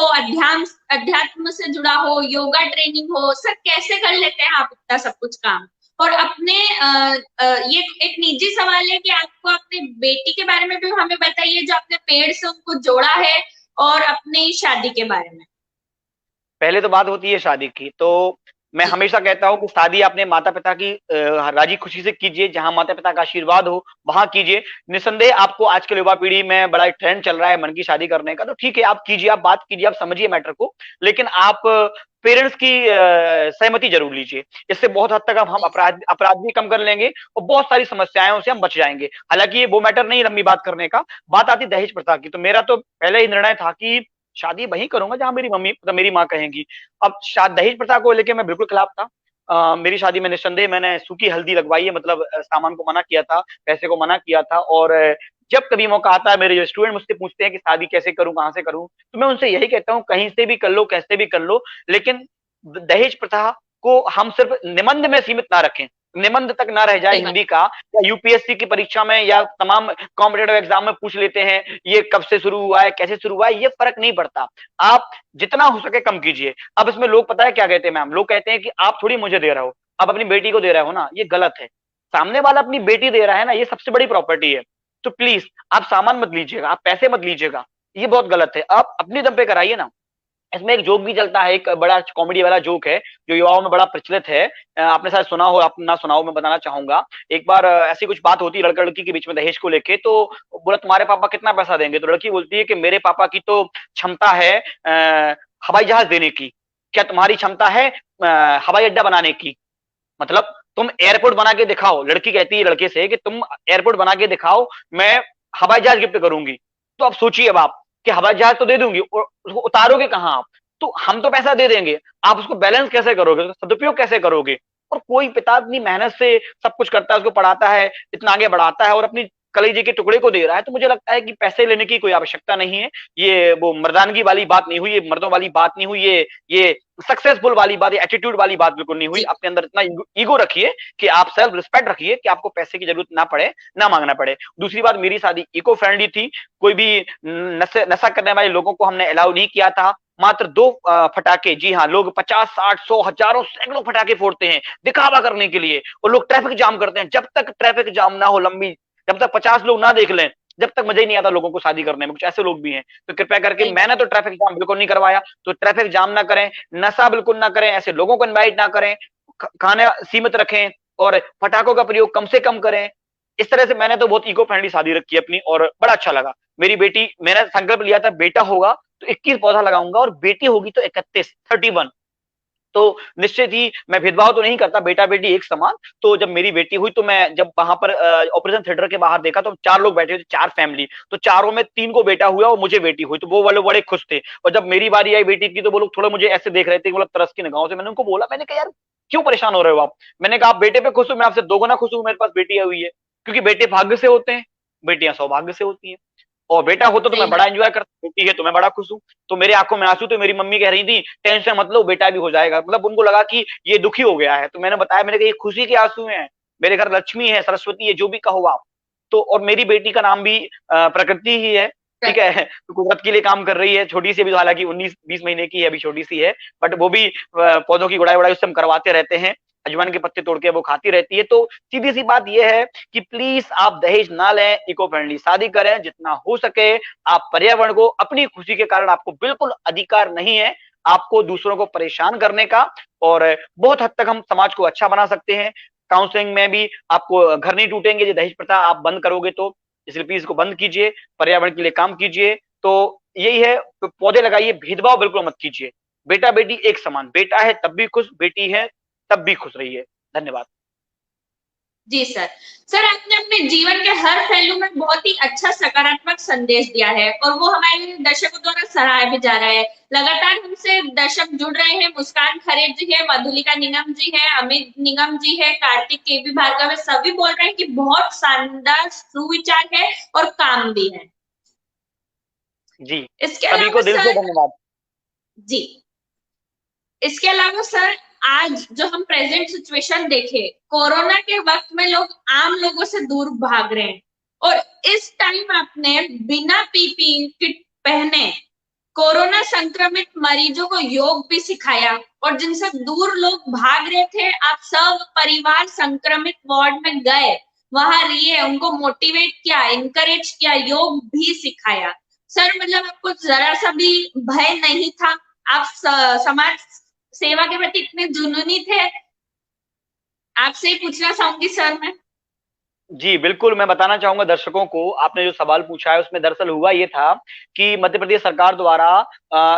[SPEAKER 1] अध्यात्म से जुड़ा हो, योगा ट्रेनिंग हो, सर कैसे कर लेते हैं आप इतना सब कुछ काम? और अपने ये एक निजी सवाल है कि आपको अपनी बेटी के बारे में भी हमें बताइए, जो आपने पेड़ से उनको जोड़ा है, और अपनी शादी के बारे में।
[SPEAKER 2] पहले तो बात होती है शादी की, तो मैं
[SPEAKER 1] जी
[SPEAKER 2] हमेशा कहता हूँ कि शादी अपने माता पिता की राजी खुशी से कीजिए, जहां माता पिता का आशीर्वाद हो वहां कीजिए। निसंदेह आपको आजकल युवा पीढ़ी में बड़ा ट्रेंड चल रहा है मन की शादी करने का, तो ठीक है आप कीजिए, आप बात कीजिए, आप समझिए मैटर को, लेकिन आप पेरेंट्स की सहमति जरूर लीजिए। इससे बहुत हद तक हम अपराध अपराध भी कम कर लेंगे और बहुत सारी समस्याओं से हम बच जाएंगे। हालांकि ये वो मैटर नहीं लंबी बात करने का, बात आती दहेज प्रथा की। तो मेरा तो पहले ही निर्णय था कि शादी वहीं करूंगा जहां मेरी मम्मी मतलब मेरी माँ कहेंगी। अब दहेज प्रथा को लेकर मैं बिल्कुल खिलाफ था। मेरी शादी में निस्संदेह मैंने सूखी हल्दी लगवाई है, मतलब सामान को मना किया था, पैसे को मना किया था। और जब कभी मौका आता है, मेरे जो स्टूडेंट मुझसे पूछते हैं कि शादी कैसे करूं, कहां से करूं, तो मैं उनसे यही कहता हूं कहीं से भी कर लो, कैसे भी कर लो, लेकिन दहेज प्रथा को हम सिर्फ निबंध में सीमित ना रखें, निबंध तक ना रह जाए
[SPEAKER 1] सही बात।
[SPEAKER 2] हिंदी का, या यूपीएससी की परीक्षा में या तमाम कॉम्पिटेटिव एग्जाम में पूछ लेते हैं ये कब से शुरू हुआ है, कैसे शुरू हुआ है, ये फर्क नहीं पड़ता। आप जितना हो सके कम कीजिए। अब इसमें लोग पता है क्या कहते हैं मैम, लोग कहते हैं कि आप थोड़ी मुझे दे रहे हो, आप अपनी बेटी को दे रहे हो ना, ये गलत है। सामने वाला अपनी बेटी दे रहा है ना, ये सबसे बड़ी प्रॉपर्टी है। तो प्लीज आप सामान मत लीजिएगा, आप पैसे मत लीजिएगा, ये बहुत गलत है। आप अपने दम पे कराइए ना। इसमें एक जोक भी चलता है, एक बड़ा कॉमेडी वाला जोक है जो युवाओं में बड़ा प्रचलित है। आपने शायद सुना हो, आप ना सुना हो, मैं बताना चाहूंगा। एक बार ऐसी कुछ बात होती है लड़का लड़की के बीच में दहेज को लेके, तो बोला तुम्हारे पापा कितना पैसा देंगे, तो लड़की बोलती है कि मेरे पापा की तो क्षमता है हवाई जहाज देने की, क्या तुम्हारी क्षमता है हवाई अड्डा बनाने की? मतलब तुम एयरपोर्ट बना के दिखाओ। लड़की कहती है लड़के से कि तुम एयरपोर्ट बना के दिखाओ, मैं हवाई जहाज गिफ्ट करूंगी। तो अब सोचिए अब आप कि हवाई जहाज तो दे दूंगी और उसको उतारोगे कहाँ आप? तो हम तो पैसा दे देंगे, आप उसको बैलेंस कैसे करोगे, उसका सदुपयोग कैसे करोगे? और कोई पिता अपनी मेहनत से सब कुछ करता है, उसको पढ़ाता है, इतना आगे बढ़ाता है और अपनी कलेजे के टुकड़े को दे रहा है, तो मुझे लगता है कि पैसे लेने की कोई आवश्यकता नहीं है। ये वो मर्दानगी वाली बात नहीं हुई, ये मर्दों वाली बात नहीं हुई, ये सक्सेसफुल वाली बात, एटीट्यूड वाली बात बिल्कुल नहीं हुई।
[SPEAKER 1] जी
[SPEAKER 2] अपने अंदर इतना ईगो रखिए कि आप सेल्फ रिस्पेक्ट रखिए कि आपको पैसे की जरूरत ना पड़े, ना मांगना पड़े। दूसरी बात, मेरी शादी इको फ्रेंडली थी, कोई भी नशा करने वाले लोगों को हमने अलाउ नहीं किया था। मात्र 2 फटाके, जी हाँ, लोग 50, 60, 100, हजारों, सैकड़ों फटाके फोड़ते हैं दिखावा करने के लिए, और लोग ट्रैफिक जाम करते हैं। जब तक ट्रैफिक जाम ना हो लंबी, जब तक 50 लोग ना देख लें, जब तक मजा ही नहीं आता लोगों को शादी करने में। कुछ ऐसे लोग भी हैं, तो कृपया करके,
[SPEAKER 1] सही बात।
[SPEAKER 2] मैंने तो ट्रैफिक जाम बिल्कुल नहीं करवाया, तो ट्रैफिक जाम ना करें, नशा बिल्कुल ना करें, ऐसे लोगों को इनवाइट ना करें, खाना सीमित रखें और पटाखों का प्रयोग कम से कम करें। इस तरह से मैंने तो बहुत इको फ्रेंडली शादी रखी है अपनी, और बड़ा अच्छा लगा। मेरी बेटी, मैंने संकल्प लिया था बेटा होगा तो 21 पौधा लगाऊंगा और बेटी होगी तो 31। तो निश्चित ही मैं भेदभाव तो नहीं करता, बेटा बेटी एक समान। तो जब मेरी बेटी हुई, तो मैं जब वहां पर ऑपरेशन थिएटर के बाहर देखा, तो 4 लोग बैठे थे, 4 फैमिली, तो चारों में 3 को बेटा हुआ और मुझे बेटी हुई, तो वो वाले बड़े खुश थे। और जब मेरी बारी आई बेटी की, तो वो लोग थोड़ा मुझे ऐसे देख रहे थे, मतलब तरस की निगाहों से। मैंने उनको बोला, मैंने कहा यार क्यों परेशान हो रहे हो आप? मैंने कहा आप बेटे पे खुश हो, मैं आपसे दोगुना खुश हूं, मेरे पास बेटी हुई है। क्योंकि बेटे भाग्य से होते हैं, बेटियां सौभाग्य से होती हैं। और बेटा होता तो मैं
[SPEAKER 1] सही
[SPEAKER 2] बड़ा
[SPEAKER 1] बात।
[SPEAKER 2] एंजॉय करता, बेटी है तो मैं बड़ा खुश हूँ। तो मेरे आंखों में आंसू, तो मेरी मम्मी कह रही थी टेंशन मत लो, बेटा भी हो जाएगा। मतलब उनको लगा कि ये दुखी हो गया है, तो मैंने बताया, मैंने कहा ये खुशी के आंसू हैं, मेरे घर लक्ष्मी है, सरस्वती है, जो भी कहो आप। तो और मेरी बेटी का नाम भी प्रकृति ही है, ठीक है। तो कुदरत के लिए काम कर रही है, छोटी सी, अभी तो हालांकि 19-20 महीने की है, अभी छोटी सी है, बट वो भी पौधों की गुड़ाई वड़ाई उससे हम करवाते रहते हैं, अजवाइन के पत्ते तोड़ के वो खाती रहती है। तो सीधी सी बात यह है कि प्लीज आप दहेज ना लें, इको फ्रेंडली शादी करें जितना हो सके। आप पर्यावरण को, अपनी खुशी के कारण आपको बिल्कुल अधिकार नहीं है आपको दूसरों को परेशान करने का। और बहुत हद तक हम समाज को अच्छा बना सकते हैं। काउंसलिंग में भी आपको घर नहीं टूटेंगे, ये दहेज प्रथा आप बंद करोगे तो, इसलिए प्लीज इसको बंद कीजिए, पर्यावरण के लिए काम कीजिए। तो यही है, तो पौधे लगाइए, भेदभाव बिल्कुल मत कीजिए, बेटा बेटी एक समान, बेटा है तब भी खुश, बेटी है तब भी खुश रहिए। धन्यवाद।
[SPEAKER 1] जी सर। सर आपने अपने जीवन के हर पहलू में बहुत ही अच्छा सकारात्मक संदेश दिया है और वो हमारे दर्शकों द्वारा सराहा भी जा रहा है। लगातार हमसे दर्शक जुड़ रहे हैं। मुस्कान खरे जी है, मधुलिका निगम जी है, अमित निगम जी है, कार्तिक के भी भार्गव है, सभी बोल रहे हैं कि बहुत शानदार सुविचार है और काम भी है।
[SPEAKER 2] जी,
[SPEAKER 1] इसके
[SPEAKER 2] सभी
[SPEAKER 1] अलावा
[SPEAKER 2] को दिल से
[SPEAKER 1] सर,
[SPEAKER 2] धन्यवाद।
[SPEAKER 1] जी, इसके अलावा सर, आज जो हम प्रेजेंट सिचुएशन देखें, कोरोना के वक्त में लोग आम लोगों से दूर भाग रहे हैं और इस टाइम आपने बिना पीपीई किट पहने कोरोना संक्रमित मरीजों को योग भी सिखाया और जिनसे दूर लोग भाग रहे थे, आप सब परिवार संक्रमित वार्ड में गए, वहां रहिए, उनको मोटिवेट किया, इनकरेज किया, योग भी सिखाया। सर मतलब आपको जरा सा भी भय नहीं था? आप समाज सेवा के प्रति इतने जुनूनी थे? आपसे ही पूछना चाहूंगी सर मैं।
[SPEAKER 2] जी बिल्कुल, मैं बताना चाहूंगा दर्शकों को, आपने जो सवाल पूछा है उसमें दरअसल हुआ ये था कि मध्य प्रदेश सरकार द्वारा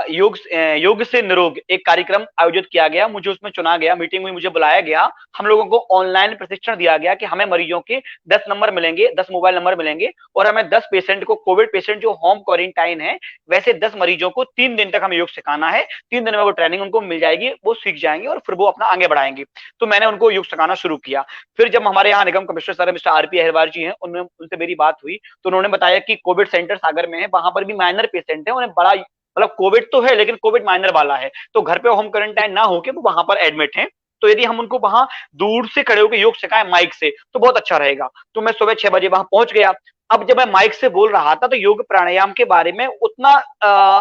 [SPEAKER 2] योग से निरोग एक कार्यक्रम आयोजित किया गया, मुझे उसमें चुना गया, मीटिंग में मुझे बुलाया गया, हम लोगों को ऑनलाइन प्रशिक्षण दिया गया कि हमें मरीजों के 10 नंबर मिलेंगे, 10 मोबाइल नंबर मिलेंगे और हमें 10 पेशेंट को, कोविड पेशेंट जो होम क्वारंटाइन है, वैसे 10 मरीजों को 3 दिन तक हमें योग सिखाना है। 3 दिन में वो ट्रेनिंग उनको मिल जाएगी, वो सीख जाएंगे और फिर वो अपना आगे बढ़ाएंगे। तो मैंने उनको योग सिखाना शुरू किया। फिर जब हमारे यहाँ निगम commissioner sir mister RP Ahirwar ji हैं, उनसे मेरी बात हुई तो उन्होंने बताया कि कोविड सेंटर सागर में है, वहां पर भी माइनर पेशेंट है, उन्हें बड़ा मतलब कोविड तो है लेकिन कोविड माइनर वाला है, तो घर पे होम क्वारंटाइन ना होके वो वहां पर एडमिट है। तो यदि हम उनको वहां दूर से खड़े होकर योग सिखाएं माइक से तो बहुत अच्छा रहेगा। तो मैं सुबह 6 बजे वहां पहुंच गया। अब जब मैं माइक से बोल रहा था तो योग प्राणायाम के बारे में उतना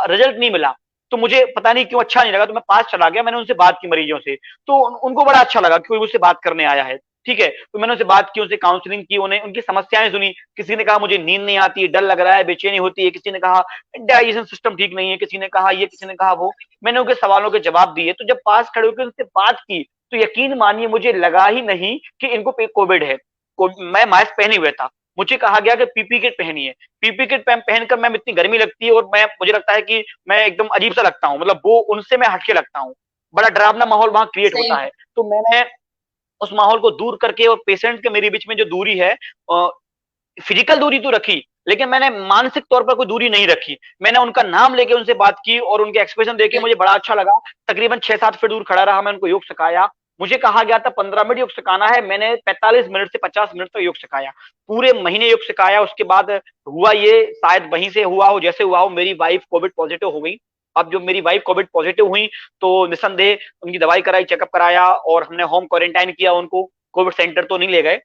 [SPEAKER 2] रिजल्ट नहीं मिला, तो मुझे पता नहीं क्यों अच्छा नहीं लगा, तो मैं पास चला गया, मैंने उनसे बात की मरीजों से, तो उनको बड़ा अच्छा लगा कि कोई मुझसे बात करने आया है। ठीक है, तो मैंने उनसे बात की, उनसे काउंसलिंग की, उन्हें उनकी समस्याएं सुनी। किसी ने कहा मुझे नींद नहीं आती, डर लग रहा है, बेचैनी होती है, किसी ने कहा डाइजेशन सिस्टम ठीक नहीं है, किसी ने कहा ये, किसी ने कहा वो। मैंने उनके सवालों के जवाब दिए, तो जब पास खड़े होकर उनसे बात की तो यकीन मानिए मुझे लगा ही नहीं कि इनको कोविड है। मैं मास्क पहने हुए था, मुझे कहा गया कि पीपी किट पहनिए। पीपी किट पहनकर मैं, इतनी गर्मी लगती है और मैं, मुझे लगता है कि मैं एकदम अजीब सा लगता हूँ, मतलब वो उनसे मैं हटके लगता हूँ, बड़ा डरावना माहौल वहां क्रिएट
[SPEAKER 1] सही
[SPEAKER 2] होता है। तो मैंने उस माहौल को दूर करके और पेशेंट के मेरे बीच में जो दूरी है, फिजिकल दूरी तो रखी, लेकिन मैंने मानसिक तौर पर कोई दूरी नहीं रखी। मैंने उनका नाम लेके उनसे बात की और उनके एक्सप्रेशन देखे मुझे बड़ा अच्छा लगा। तकरीबन 6-7 फीट दूर खड़ा रहा, मैं उनको योग सिखाया। मुझे कहा गया था 15 मिनट योग सिखाना है, मैंने 45 मिनट से 50 मिनट तक योग सिखाया, पूरे महीने योग सिखाया। उसके बाद हुआ ये, शायद वहीं से हुआ हो, जैसे हुआ हो, मेरी वाइफ कोविड पॉजिटिव हो गई। अब जो मेरी वाइफ कोविड पॉजिटिव हुई तो निस्संदेह उनकी दवाई कराई, चेकअप कराया और हमने होम क्वारंटाइन किया उनको। कोविड सेंटर तो नहीं ले गए,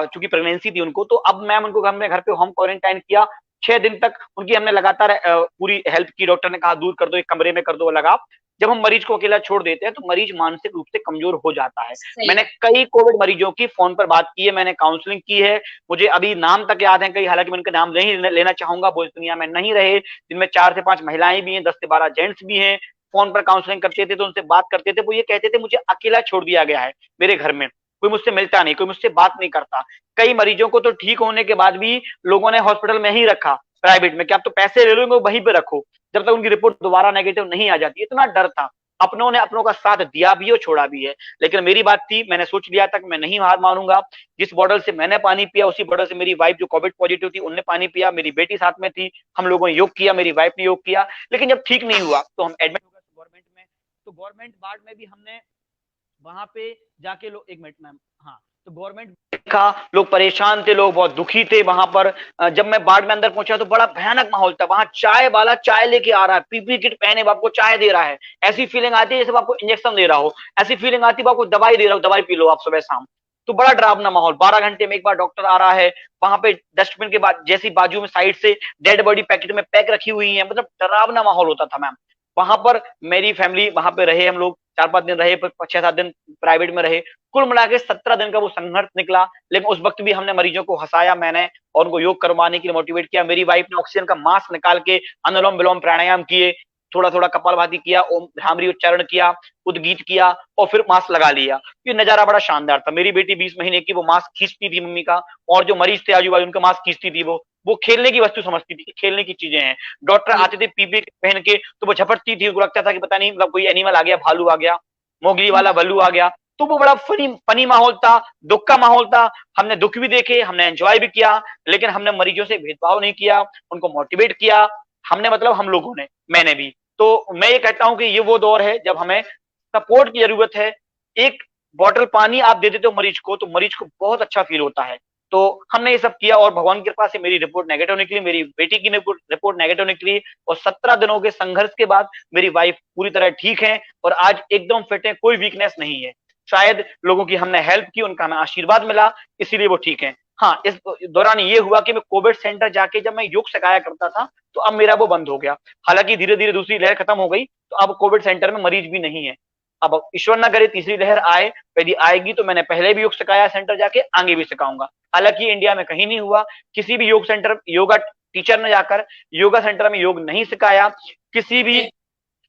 [SPEAKER 2] चूंकि प्रेगनेंसी थी उनको, तो अब मैम उनको हमने घर पे होम क्वारंटाइन किया। 6 दिन तक उनकी हमने लगातार पूरी हेल्प की। डॉक्टर ने कहा दूर कर दो, एक कमरे में कर दो लगा। जब हम मरीज को अकेला छोड़ देते हैं तो मरीज मानसिक रूप से कमजोर हो जाता है।
[SPEAKER 1] सही।
[SPEAKER 2] मैंने कई कोविड मरीजों की फोन पर बात की है, मैंने काउंसलिंग की है, मुझे अभी नाम तक याद है कई, हालांकि मैं उनके नाम नहीं लेना चाहूंगा, वो इस दुनिया में नहीं रहे, जिनमें 4 से 5 महिलाएं भी हैं, 10 से 12 जेंट्स भी हैं। फोन पर काउंसलिंग करते थे तो उनसे बात करते थे, वो ये कहते थे मुझे अकेला छोड़ दिया गया है मेरे घर में, कोई मुझसे मिलता नहीं, कोई मुझसे बात नहीं करता। कई मरीजों को तो ठीक होने के बाद भी लोगों ने हॉस्पिटल में ही रखा, प्राइवेट में, कि आप तो पैसे ले लो वहीं पे रखो जब तक उनकी रिपोर्ट दोबारा नेगेटिव नहीं आ जाती। इतना डर था, अपनों ने अपनों का साथ दिया भी और छोड़ा भी है। लेकिन मेरी बात थी, मैंने सोच लिया था कि मैं नहीं हार मानूंगा। जिस बॉटल से मैंने पानी पिया उसी बॉटल से मेरी वाइफ जो कोविड पॉजिटिव थी उनने पानी पिया, मेरी बेटी साथ में थी, हम लोगों ने योग किया, मेरी वाइफ ने योग किया। लेकिन जब ठीक नहीं हुआ तो हम एडमिट हो गए गवर्नमेंट में। तो गवर्नमेंट वार्ड में भी हमने वहां पे जाके, लोग, एक मिनट मैम, हाँ, तो गवर्नमेंट देखा, लोग परेशान थे, लोग बहुत दुखी थे वहां पर। जब मैं बाढ़ में अंदर पहुंचा तो बड़ा भयानक माहौल था। वहां चाय वाला चाय लेके आ रहा है, पीपी किट पहने आपको चाय दे रहा है, ऐसी फीलिंग आती है जैसे आपको इंजेक्शन दे रहा हो, ऐसी फीलिंग आती है आपको दवाई दे रहा हो, दवाई पी लो आप सुबह शाम। तो बड़ा डरावना माहौल, 12 घंटे में एक बार डॉक्टर आ रहा है। वहां पे डस्टबिन के बाद जैसी बाजू में साइड से डेड बॉडी पैकेट में पैक रखी हुई है, मतलब डरावना माहौल होता था मैम। वहां पर मेरी फैमिली वहां पे रहे, हम लोग 4-5 दिन रहे, फिर 6-7 दिन प्राइवेट में रहे। कुल मिला के 17 दिन का वो संघर्ष निकला। लेकिन उस वक्त भी हमने मरीजों को हंसाया मैंने, और उनको योग करवाने के लिए मोटिवेट किया। मेरी वाइफ ने ऑक्सीजन का मास्क निकाल के अनुलोम विलोम प्राणायाम किए, थोड़ा थोड़ा कपालभाति किया, ओम भ्रामरी उच्चारण किया, उद्गीत किया और फिर मास्क लगा लिया। ये नजारा बड़ा शानदार था। मेरी बेटी 20 महीने की, वो मास्क खींचती थी मम्मी का, और जो मरीज थे आजू बाजू उनका मास्क खींचती थी। वो खेलने की वस्तु समझती थी, खेलने की चीजें हैं। डॉक्टर आते थे पीपी पहन के तो वो झपटती थी, उनको लगता था कि पता नहीं मतलब कोई एनिमल आ गया, भालू आ गया, मोगली वाला बल्लू आ गया। तो वो बड़ा फनी फनी माहौल था, दुख का माहौल था। हमने दुख भी देखे, हमने एंजॉय भी किया, लेकिन हमने मरीजों से भेदभाव नहीं किया, उनको मोटिवेट किया हमने, मतलब हम लोगों ने, मैंने भी। तो मैं ये कहता हूं कि ये वो दौर है जब हमें सपोर्ट की जरूरत है। एक बॉटल पानी आप दे देते हो मरीज को तो मरीज को बहुत अच्छा फील होता है। तो हमने ये सब किया और भगवान की कृपा से मेरी रिपोर्ट नेगेटिव निकली, मेरी बेटी की रिपोर्ट नेगेटिव निकली, और 17 दिनों के संघर्ष के बाद मेरी वाइफ पूरी तरह ठीक है और आज एकदम फिट है, कोई वीकनेस नहीं है। शायद लोगों की हमने हेल्प की, उनका हमें आशीर्वाद मिला, इसीलिए वो ठीक है। हाँ, इस दौरान ये हुआ कि मैं कोविड सेंटर जाके जब मैं योग सिखाया करता था तो अब मेरा वो बंद हो गया। हालांकि धीरे धीरे दूसरी लहर खत्म हो गई तो अब कोविड सेंटर में मरीज भी नहीं है। अब ईश्वर ना करे तीसरी लहर आए, यदि आएगी तो मैंने पहले भी योग सिखाया सेंटर जाके, आगे भी सिखाऊंगा। हालांकि इंडिया में कहीं नहीं हुआ, किसी भी योग सेंटर, योगा टीचर ने जाकर योगा सेंटर में योग नहीं सिखाया, किसी भी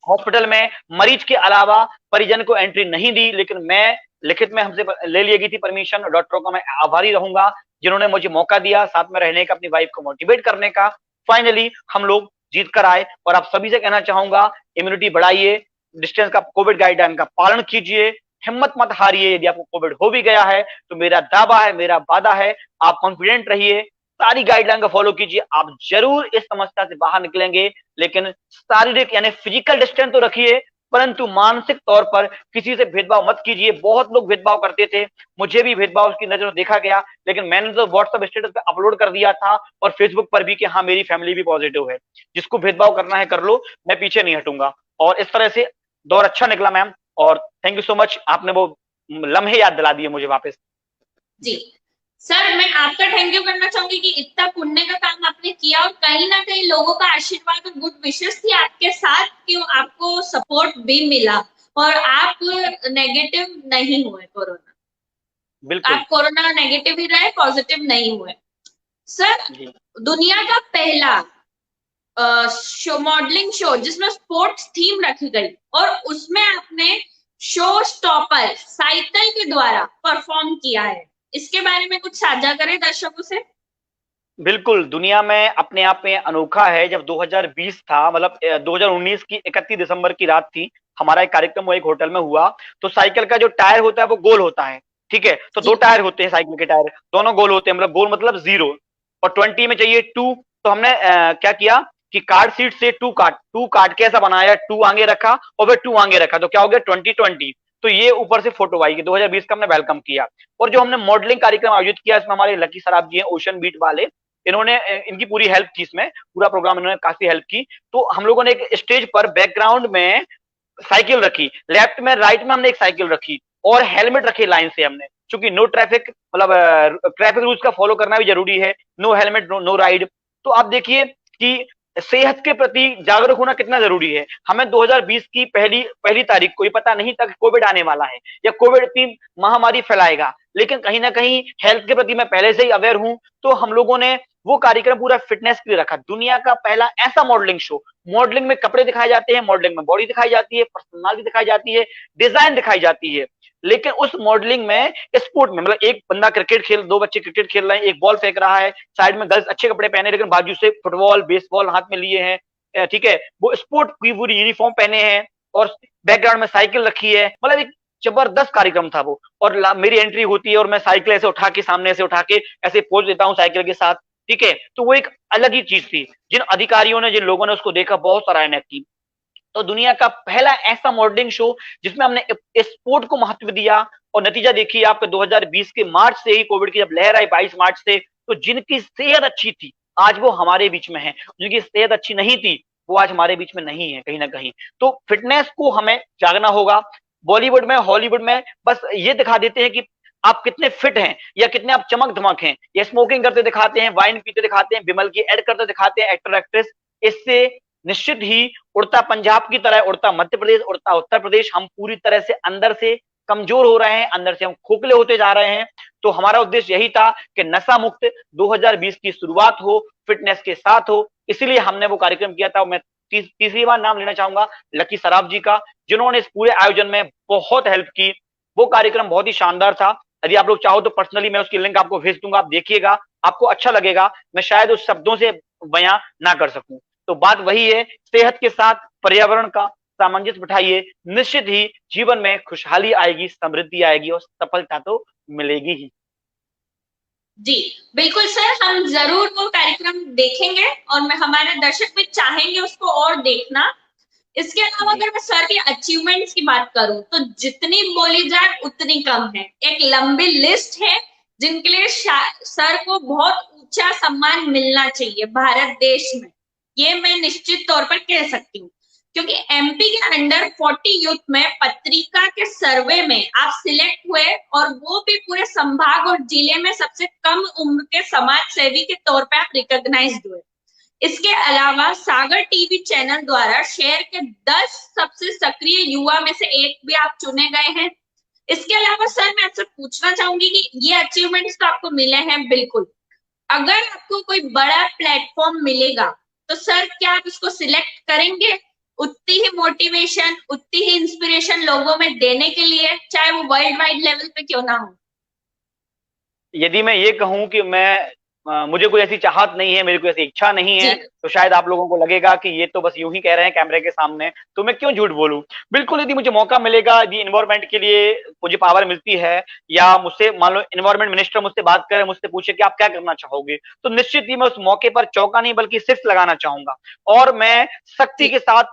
[SPEAKER 2] हॉस्पिटल में मरीज के अलावा परिजन को एंट्री नहीं दी, लेकिन मैं लिखित में हमसे ले ली गई थी परमिशन। डॉक्टरों का मैं आभारी रहूंगा जिन्होंने मुझे मौका दिया साथ में रहने का, अपनी वाइफ को मोटिवेट करने का। फाइनली हम लोग जीत कर आए। और आप सभी से कहना चाहूंगा, इम्यूनिटी बढ़ाइए, डिस्टेंस का, कोविड गाइडलाइन का पालन कीजिए, हिम्मत मत हारिए। यदि आपको कोविड हो भी गया है तो मेरा दावा है, मेरा वादा है, आप कॉन्फिडेंट रहिए, सारी गाइडलाइन का फॉलो कीजिए, आप जरूर इस समस्या से बाहर निकलेंगे। लेकिन शारीरिक यानी फिजिकल डिस्टेंस तो रखिए, परंतु मानसिक तौर पर किसी से भेदभाव मत कीजिए। बहुत लोग भेदभाव करते थे, मुझे भी भेदभाव की नजर देखा गया, लेकिन मैंने तो व्हाट्सएप स्टेटस पे अपलोड कर दिया था और फेसबुक पर भी कि हाँ मेरी फैमिली भी पॉजिटिव है, जिसको भेदभाव करना है कर लो, मैं पीछे नहीं हटूंगा। और इस तरह से दौर अच्छा निकला मैम, और थैंक यू सो मच, आपने वो लम्हे याद दिला दिए मुझे वापस।
[SPEAKER 1] जी सर, मैं आपका थैंक यू करना चाहूंगी कि इतना पुण्य का काम आपने किया और कहीं ना कहीं लोगों का आशीर्वाद और गुड विशेस थी आपके साथ कि आपको सपोर्ट भी मिला और आप नेगेटिव नहीं हुए कोरोना।
[SPEAKER 2] बिल्कुल,
[SPEAKER 1] आप कोरोना नेगेटिव ही रहे, पॉजिटिव नहीं हुए। सर,
[SPEAKER 2] जी
[SPEAKER 1] दुनिया का पहला शो, मॉडलिंग शो जिसमें स्पोर्ट्स थीम रखी गई और उसमें आपने शो स्टॉपर साइकिल के द्वारा परफॉर्म किया है, इसके बारे में कुछ साझा करें दर्शकों से।
[SPEAKER 2] बिल्कुल, दुनिया में अपने आप में अनोखा है। जब 2020 था, मतलब 2019 की 31 दिसंबर की रात थी, हमारा एक कार्यक्रम वो एक होटल में हुआ। तो साइकिल का जो टायर होता है वो गोल होता है, ठीक है। तो
[SPEAKER 1] जी
[SPEAKER 2] 2 टायर होते हैं साइकिल के टायर, दोनों गोल होते हैं, मतलब गोल मतलब 0 और 20 में चाहिए 2। तो हमने क्या किया कि कार्ड शीट से 2 काट के ऐसा बनाया, 2 आगे रखा और फिर 2 आगे रखा, तो क्या हो गया 2020। तो ये ऊपर से फोटो आई कि 2020 का हमने वेलकम किया। और जो हमने मॉडलिंग कार्यक्रम आयोजित किया, इसमें हमारे लकी सराफ जी हैं, ओशन बीट वाले, इन्होंने इनकी पूरी हेल्प की, इसमें पूरा प्रोग्राम इन्होंने काफी हेल्प की। तो हम लोगों ने एक स्टेज पर बैकग्राउंड में साइकिल रखी, लेफ्ट में राइट में हमने एक साइकिल रखी और हेलमेट रखे लाइन से हमने, क्योंकि नो ट्रैफिक, मतलब ट्रैफिक रूल्स का फॉलो करना भी जरूरी है, नो हेलमेट नो राइड। तो आप देखिए कि सेहत के प्रति जागरूक होना कितना जरूरी है। हमें 2020 की पहली तारीख को ये पता नहीं था कि कोविड आने वाला है या कोविड इतनी महामारी फैलाएगा, लेकिन कहीं ना कहीं हेल्थ के प्रति मैं पहले से ही अवेयर हूं। तो हम लोगों ने वो कार्यक्रम पूरा फिटनेस के लिए रखा, दुनिया का पहला ऐसा मॉडलिंग शो। मॉडलिंग में कपड़े दिखाए जाते हैं, मॉडलिंग में बॉडी दिखाई जाती है, पर्सनालिटी दिखाई जाती है, डिजाइन दिखाई जाती है, लेकिन उस मॉडलिंग में स्पोर्ट में, मतलब एक बंदा क्रिकेट खेल, 2 बच्चे क्रिकेट खेल रहे हैं, एक बॉल फेंक रहा है, साइड में गर्ल्स अच्छे कपड़े पहने लेकिन बाजू से फुटबॉल बेसबॉल हाथ में लिए हैं, ठीक है, वो स्पोर्ट की पूरी यूनिफॉर्म पहने हैं और बैकग्राउंड में साइकिल रखी है, मतलब एक जबरदस्त कार्यक्रम था वो। और मेरी एंट्री होती है और मैं साइकिल ऐसे उठा के, सामने से उठा के ऐसे पोज देता हूँ साइकिल के साथ, ठीक है। तो वो एक अलग ही चीज थी, जिन अधिकारियों ने, जिन लोगों ने उसको देखा, बहुत सराहना की। तो दुनिया का पहला ऐसा मॉडलिंग शो जिसमें हमने स्पोर्ट को महत्व दिया। और नतीजा देखिए आपके 2020 के मार्च से ही, कोविड की जब लहर आई 22 मार्च से, तो जिनकी सेहत अच्छी थी आज वो हमारे बीच में है, जिनकी सेहत अच्छी नहीं थी वो आज हमारे बीच में नहीं है कहीं ना कहीं। तो फिटनेस को हमें जागना होगा। बॉलीवुड में, हॉलीवुड में बस ये दिखा देते हैं कि आप कितने फिट हैं या कितने आप चमक धमक हैं, या स्मोकिंग करते दिखाते हैं, वाइन पीते दिखाते हैं, विमल की एड करते दिखाते हैं एक्टर एक्ट्रेस। इससे निश्चित ही उड़ता पंजाब की तरह उड़ता मध्य प्रदेश, उड़ता उत्तर प्रदेश, हम पूरी तरह से अंदर से कमजोर हो रहे हैं, अंदर से हम खोखले होते जा रहे हैं। तो हमारा उद्देश्य यही था कि नशा मुक्त 2020 की शुरुआत हो, फिटनेस के साथ हो, इसीलिए हमने वो कार्यक्रम किया था। मैं तीसरी बार नाम लेना चाहूंगा लकी सराफ जी का, जिन्होंने इस पूरे आयोजन में बहुत हेल्प की। वो कार्यक्रम बहुत ही शानदार था। यदि आप लोग चाहो तो पर्सनली मैं उसकी लिंक आपको भेज दूंगा, आप देखिएगा, आपको अच्छा लगेगा। मैं शायद उस शब्दों से बयां ना कर सकूं। तो बात वही है, सेहत के साथ पर्यावरण का सामंजस्य बिठाइए, निश्चित ही जीवन में खुशहाली आएगी, समृद्धि आएगी और सफलता तो मिलेगी ही।
[SPEAKER 1] जी बिल्कुल सर, हम जरूर वो कार्यक्रम देखेंगे और मैं, हमारे दर्शक भी चाहेंगे उसको और देखना। इसके अलावा
[SPEAKER 2] जी
[SPEAKER 1] अगर मैं सर के अचीवमेंट्स की बात करूं तो जितनी बोली जाए उतनी कम है, एक लंबी लिस्ट है जिनके लिए सर को बहुत ऊंचा सम्मान मिलना चाहिए भारत देश में, ये मैं निश्चित तौर पर कह सकती हूँ। क्योंकि एमपी के अंडर 40 यूथ में पत्रिका के सर्वे में आप सिलेक्ट हुए और वो भी पूरे संभाग और जिले में सबसे कम उम्र के समाज सेवी के तौर पे आप रिकॉग्नाइज्ड हुए। इसके अलावा सागर टीवी चैनल द्वारा शहर के 10 सबसे सक्रिय युवा में से एक भी आप चुने गए हैं। इसके अलावा सर मैं आपसे पूछना चाहूंगी कि ये अचीवमेंट्स तो आपको मिले हैं बिल्कुल, अगर आपको कोई बड़ा प्लेटफॉर्म मिलेगा तो सर क्या आप इसको सिलेक्ट करेंगे? उतनी ही मोटिवेशन, उतनी ही इंस्पिरेशन लोगों में देने के लिए, चाहे वो वर्ल्ड वाइड लेवल पे क्यों ना हो।
[SPEAKER 2] यदि मैं ये कहूं कि मुझे कोई ऐसी चाहत नहीं है, मेरी कोई ऐसी इच्छा नहीं
[SPEAKER 1] जी।
[SPEAKER 2] है, तो शायद आप लोगों को लगेगा कि ये तो बस यूं ही कह रहे हैं कैमरे के सामने, तो मैं क्यों झूठ बोलूं। बिल्कुल, यदि मुझे मौका मिलेगा, यदि इन्वायरमेंट के लिए मुझे पावर मिलती है, या मुझसे मान लो इन्वायरमेंट मिनिस्टर मुझसे बात करे, मुझसे पूछे कि आप क्या करना चाहोगे, तो निश्चित ही मैं उस मौके पर चौका नहीं बल्कि सिर्फ लगाना चाहूंगा। और मैं सख्ती
[SPEAKER 1] जी।
[SPEAKER 2] के साथ,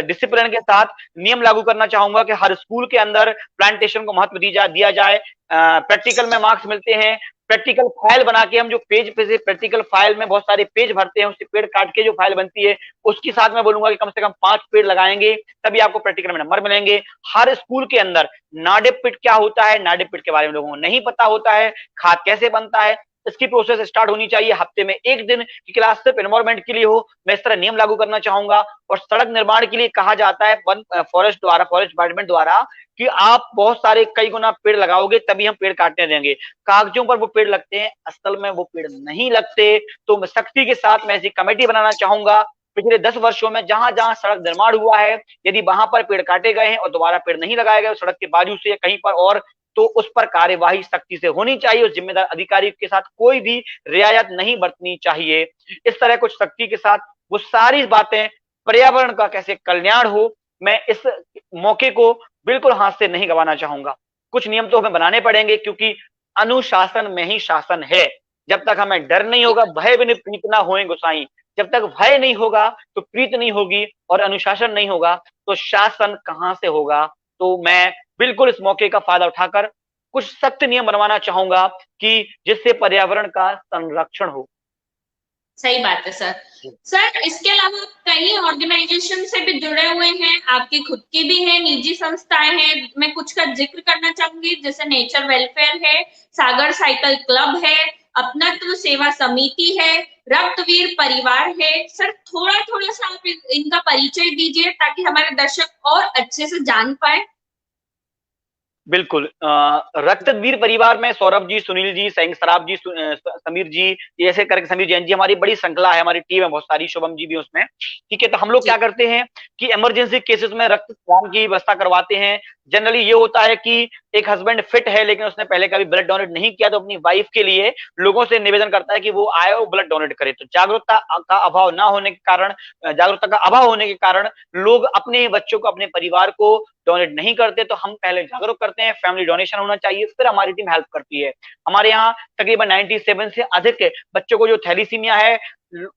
[SPEAKER 2] डिसिप्लिन के साथ नियम लागू करना चाहूंगा कि हर स्कूल के अंदर प्लांटेशन को महत्व दिया जाए। प्रैक्टिकल में मार्क्स मिलते हैं, प्रैक्टिकल फाइल बना के हम जो पेज पे से प्रैक्टिकल फाइल में बहुत सारे पेज भरते हैं, उससे पेड़ काट के जो फाइल बनती है, उसके साथ मैं बोलूंगा कि कम से कम 5 पेड़ लगाएंगे, तभी आपको प्रैक्टिकल में नंबर मिलेंगे। हर स्कूल के अंदर नाडेप पिट क्या होता है, नाडेप पिट के बारे में लोगों को नहीं पता होता है, खाद कैसे बनता है, इसकी प्रोसेस स्टार्ट होनी चाहिए। हफ्ते में एक दिन की क्लास सिर्फ एनवायरमेंट के लिए हो, मैं इस तरह नियम लागू करना चाहूंगा। और सड़क निर्माण के लिए कहा जाता है फॉरेस्ट द्वारा, फॉरेस्ट डिपार्टमेंट द्वारा, कि आप बहुत सारे कई गुना पेड़ लगाओगे तभी हम पेड़ काटने देंगे। कागजों पर वो पेड़ लगते हैं, असल में वो पेड़ नहीं लगते। तो मैं सख्ती के साथ मैं ऐसी कमेटी बनाना चाहूंगा, पिछले 10 वर्षों में जहां जहां सड़क निर्माण हुआ है, यदि वहां पर पेड़ काटे गए हैं और दोबारा पेड़ नहीं लगाए गए सड़क के बाजू से या कहीं पर और, तो उस पर कार्यवाही सख्ती से होनी चाहिए। उस जिम्मेदार अधिकारी के साथ कोई भी रियायत नहीं बरतनी चाहिए। इस तरह कुछ सख्ती के साथ वो सारी बातें, पर्यावरण का कैसे कल्याण हो, मैं इस मौके को बिल्कुल हाथ से नहीं गंवाना चाहूंगा। कुछ नियम तो हमें बनाने पड़ेंगे, क्योंकि अनुशासन में ही शासन है। जब तक हमें डर नहीं होगा, भय बिन प्रीत ना होए गोसाई, जब तक भय नहीं होगा तो प्रीत नहीं होगी, और अनुशासन नहीं होगा तो शासन कहां से होगा। तो मैं बिल्कुल इस मौके का फायदा उठाकर कुछ सख्त नियम बनवाना चाहूंगा कि जिससे पर्यावरण का संरक्षण हो।
[SPEAKER 1] सही बात है सर। सर, इसके अलावा आप कई ऑर्गेनाइजेशन से भी जुड़े हुए हैं, आपकी खुद की भी है, निजी संस्थाएं हैं। मैं कुछ का जिक्र करना चाहूंगी, जैसे नेचर वेलफेयर है, सागर साइकिल क्लब है, अपनत्व सेवा समिति है, रक्तवीर परिवार है। सर, थोड़ा थोड़ा सा आप इनका परिचय दीजिए ताकि हमारे दर्शक और अच्छे से जान पाए।
[SPEAKER 2] बिल्कुल, रक्तवीर परिवार में सौरभ जी, सुनील जी, सराब जी, समीर जी, ये ऐसे करके समीर जैन जी, हमारी बड़ी श्रृंखला है, हमारी टीम है बहुत सारी, शुभम जी भी उसमें। ठीक है, तो हम लोग क्या
[SPEAKER 1] जी।
[SPEAKER 2] करते हैं कि इमरजेंसी केसेस में रक्तदान की व्यवस्था करवाते हैं। जनरली ये होता है कि एक हस्बैंड फिट है लेकिन उसने पहले कभी ब्लड डोनेट नहीं किया, तो अपनी वाइफ के लिए लोगों से निवेदन करता है कि वो आए और ब्लड डोनेट करे। तो जागरूकता का अभाव ना होने के कारण, जागरूकता का अभाव होने के कारण लोग अपने बच्चों को, अपने परिवार को डोनेट नहीं करते। तो हम पहले जागरूक करते हैं, फैमिली डोनेशन होना चाहिए, फिर हमारी टीम हेल्प करती है। हमारे यहाँ तकरीबन 97 से अधिक बच्चों को जो थैलीसीमिया है,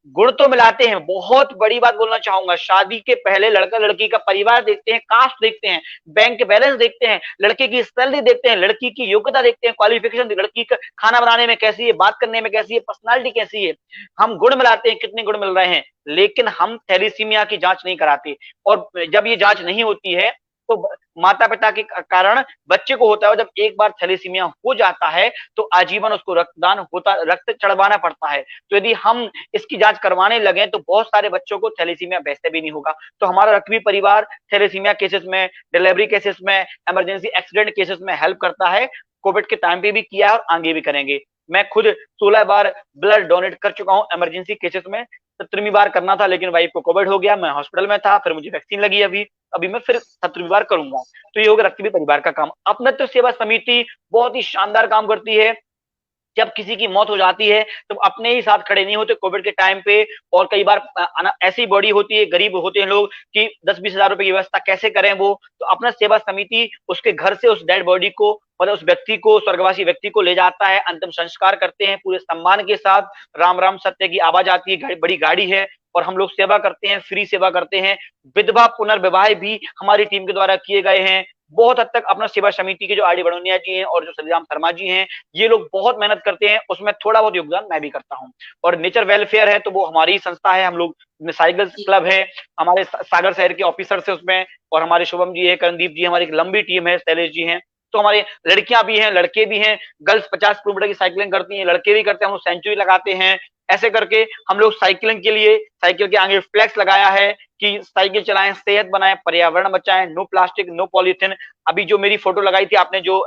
[SPEAKER 2] गुण तो मिलाते हैं। बहुत बड़ी बात बोलना चाहूंगा, शादी के पहले लड़का लड़की का परिवार देखते हैं, कास्ट देखते हैं, बैंक बैलेंस देखते हैं, लड़के की सैलरी देखते हैं, लड़की की योग्यता देखते हैं, क्वालिफिकेशन, लड़की का खाना बनाने में कैसी है, बात करने में कैसी है, पर्सनालिटी कैसी है। हम गुण मिलाते हैं, कितने गुण मिल रहे हैं, लेकिन हम थैलीसीमिया की जांच नहीं कराते। और जब ये जांच नहीं होती है तो माता पिता के कारण बच्चे को होता है, और जब एक बार थैलेसीमिया हो जाता है तो आजीवन उसको रक्तदान होता, रक्त चढ़वाना पड़ता है। तो यदि हम इसकी जांच करवाने लगे तो बहुत सारे बच्चों को थैलेसीमिया वैसे भी नहीं होगा। तो हमारा रक्तवीर परिवार थैलेसीमिया केसेस में, डिलीवरी केसेस में, इमरजेंसी एक्सीडेंट केसेस में हेल्प करता है। कोविड के टाइम पे भी किया है और आगे भी करेंगे। मैं खुद 16 बार ब्लड डोनेट कर चुका हूं इमरजेंसी केसेस में। 17वीं बार करना था लेकिन वाइफ को कोविड हो गया, मैं हॉस्पिटल में था, फिर मुझे वैक्सीन लगी अभी, अभी मैं फिर 17वीं बार करूंगा। तो ये होगा रक्तवीर परिवार का काम। अपनत्व सेवा समिति बहुत ही शानदार काम करती है। जब किसी की मौत हो जाती है तो अपने ही साथ खड़े नहीं होते कोविड के टाइम पे। और कई बार ऐसी बॉडी होती है, गरीब होते हैं लोग, कि 10-20 हजार रुपए की व्यवस्था कैसे करें। वो तो अपना सेवा समिति उसके घर से उस डेड बॉडी को, मतलब उस व्यक्ति को, स्वर्गवासी व्यक्ति को ले जाता है, अंतिम संस्कार करते हैं पूरे सम्मान के साथ। राम राम सत्य की आवाज आती है, बड़ी गाड़ी है, और हम लोग सेवा करते हैं, फ्री सेवा करते हैं। विधवा पुनर्विवाह भी हमारी टीम के द्वारा किए गए हैं। बहुत हद तक अपना सेवा समिति के जो आर डी बड़ोनिया जी हैं और जो सलीराम शर्मा जी हैं, ये लोग बहुत मेहनत करते हैं, उसमें थोड़ा बहुत योगदान मैं भी करता हूँ। और नेचर वेलफेयर है तो वो हमारी संस्था है, हम लोग साइकिल क्लब है, हमारे सागर शहर के ऑफिसर है उसमें, और हमारे शुभम जी है, करणदीप जी, हमारी एक लंबी टीम है, शैलेश जी हैं। तो हमारे लड़कियां भी हैं, लड़के भी हैं। गर्ल्स 50 किलोमीटर की साइकिलिंग करती हैं, लड़के भी करते हैं, हम लोग सेंचुरी लगाते हैं। ऐसे करके हम लोग साइकिलिंग के लिए, साइकिल के आगे फ्लैक्स लगाया है कि साइकिल चलाएं, सेहत बनाएं, पर्यावरण बचाएं, नो प्लास्टिक, नो पॉलीथिन। अभी जो मेरी फोटो लगाई थी आपने जो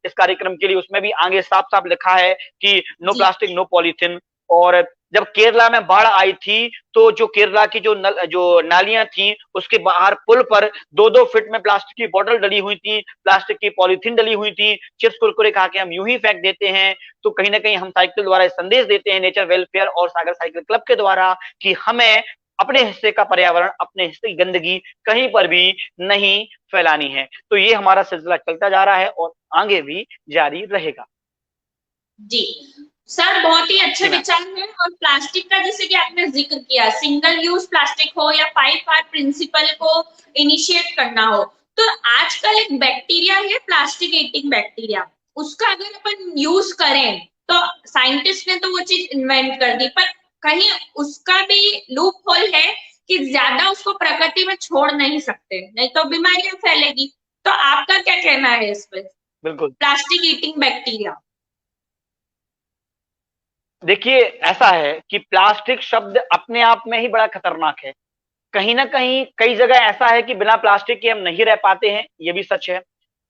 [SPEAKER 2] इस कार्यक्रम के लिए, उसमें भी आगे साफ साफ लिखा है कि नो प्लास्टिक, नो पॉलीथिन। और जब केरला में बाढ़ आई थी तो जो केरला की जो नालियां थी उसके बाहर पुल पर 2-2 फीट में प्लास्टिक की बोतल डली हुई थी, प्लास्टिक की पॉलीथीन डली हुई थी, चिप्स कुरकुरे खा के हम यूं ही फेंक देते हैं। तो कहीं ना कहीं हम साइकिल द्वारा संदेश देते हैं नेचर वेलफेयर और सागर साइकिल क्लब के द्वारा कि हमें अपने हिस्से का पर्यावरण, अपने हिस्से की गंदगी कहीं पर भी नहीं फैलानी है। तो ये हमारा सिलसिला चलता जा रहा है और आगे भी जारी रहेगा।
[SPEAKER 1] जी सर, बहुत ही अच्छे
[SPEAKER 2] जी मैम।
[SPEAKER 1] विचार हैं। और प्लास्टिक का जैसे कि आपने जिक्र किया, सिंगल यूज प्लास्टिक हो या 5R प्रिंसिपल को इनिशिएट करना हो, तो आजकल एक बैक्टीरिया है प्लास्टिक ईटिंग बैक्टीरिया, उसका अगर अपन यूज करें तो साइंटिस्ट ने तो वो चीज इन्वेंट कर दी, पर कहीं उसका भी लूप होल है कि ज्यादा उसको प्रकृति में छोड़ नहीं सकते, नहीं तो बीमारियां फैलेगी। तो आपका क्या कहना है इस पे,
[SPEAKER 2] बिल्कुल।
[SPEAKER 1] Plastic eating bacteria?
[SPEAKER 2] देखिए, ऐसा है कि प्लास्टिक शब्द अपने आप में ही बड़ा खतरनाक है। कहीं ना कहीं कई जगह ऐसा है कि बिना प्लास्टिक के हम नहीं रह पाते हैं, ये भी सच है।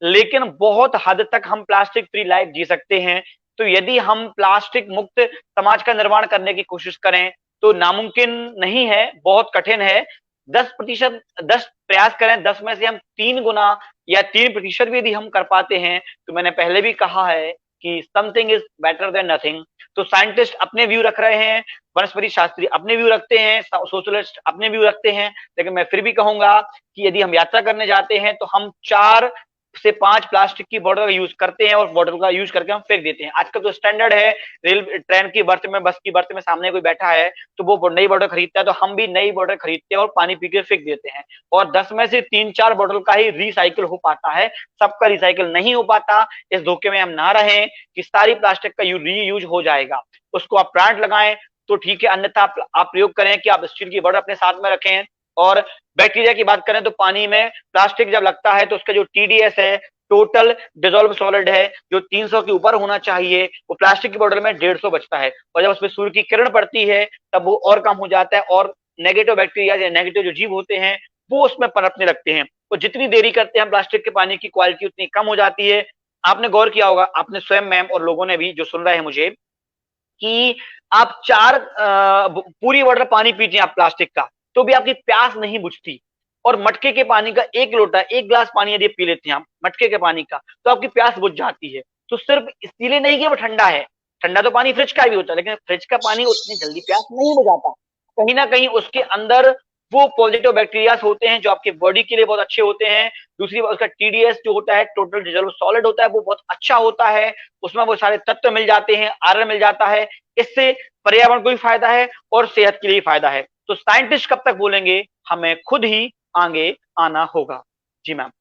[SPEAKER 2] लेकिन बहुत हद तक हम प्लास्टिक फ्री लाइफ जी सकते हैं। तो यदि हम प्लास्टिक मुक्त समाज का निर्माण करने की कोशिश करें तो नामुमकिन नहीं है, बहुत कठिन है। 10%, 10 प्रयास करें, 10 में से हम 3 गुना या 3% भी यदि हम कर पाते हैं तो मैंने पहले भी कहा है कि something is better than nothing. तो साइंटिस्ट अपने व्यू रख रहे हैं, वनस्पति शास्त्री अपने व्यू रखते हैं, सोशलिस्ट अपने व्यू रखते हैं, लेकिन मैं फिर भी कहूंगा कि यदि हम यात्रा करने जाते हैं तो हम 4 से 5 प्लास्टिक की बोतल का यूज करते हैं और बोतल का यूज करके हम फेंक देते हैं। आजकल तो स्टैंडर्ड है, रेल ट्रेन की बर्थ में, बस की बर्थ में सामने कोई बैठा है तो वो नई बोतल खरीदता है, तो हम भी नई बोतल खरीदते हैं और पानी पी के फेंक देते हैं। और 10 में से 3-4 बोतल का ही रिसाइकिल हो पाता है, सबका रिसाइकिल नहीं हो पाता। इस धोखे में हम ना रहें कि सारी प्लास्टिक का रीयूज हो जाएगा। उसको आप प्लांट लगाएं तो ठीक है, अन्यथा आप प्रयोग करें कि आप स्टील की बोतल अपने साथ में रखें। और बैक्टीरिया की बात करें तो पानी में प्लास्टिक जब लगता है तो उसका जो TDS है, टोटल डिजोल्व सॉलिड है, जो 300 के ऊपर होना चाहिए, वो प्लास्टिक की बोतल में 150 बचता है। और जब उसमें सूर्य की किरण पड़ती है तब वो और कम हो जाता है और नेगेटिव बैक्टीरिया या नेगेटिव जो जीव होते हैं वो उसमें पनपने लगते हैं। तो जितनी देरी करते हैं प्लास्टिक के पानी की क्वालिटी उतनी कम हो जाती है। आपने गौर किया होगा, आपने स्वयं मैम और लोगों ने भी जो सुन रहे हैं मुझे, कि आप 4 पूरी वाटर पानी पीते हैं आप प्लास्टिक का तो भी आपकी प्यास नहीं बुझती। और मटके के पानी का 1 लोटा, 1 गिलास पानी यदि पी लेते हैं आप मटके के पानी का तो आपकी प्यास बुझ जाती है। तो सिर्फ इसलिए नहीं कि वो ठंडा है, ठंडा तो पानी फ्रिज का भी होता है, लेकिन फ्रिज का पानी उतनी जल्दी प्यास नहीं बुझाता। कहीं ना कहीं उसके अंदर वो पॉजिटिव बैक्टीरियाज होते हैं जो आपके बॉडी के लिए बहुत अच्छे होते हैं। दूसरी बात, उसका TDS जो होता है, टोटल डिजोल्व सॉलिड होता है, वो बहुत अच्छा होता है। उसमें वो सारे तत्व मिल जाते हैं, आयरन मिल जाता है। इससे पर्यावरण को भी फायदा है और सेहत के लिए भी फायदा है। तो साइंटिस्ट कब तक बोलेंगे, हमें खुद ही आगे आना होगा। जी मैम।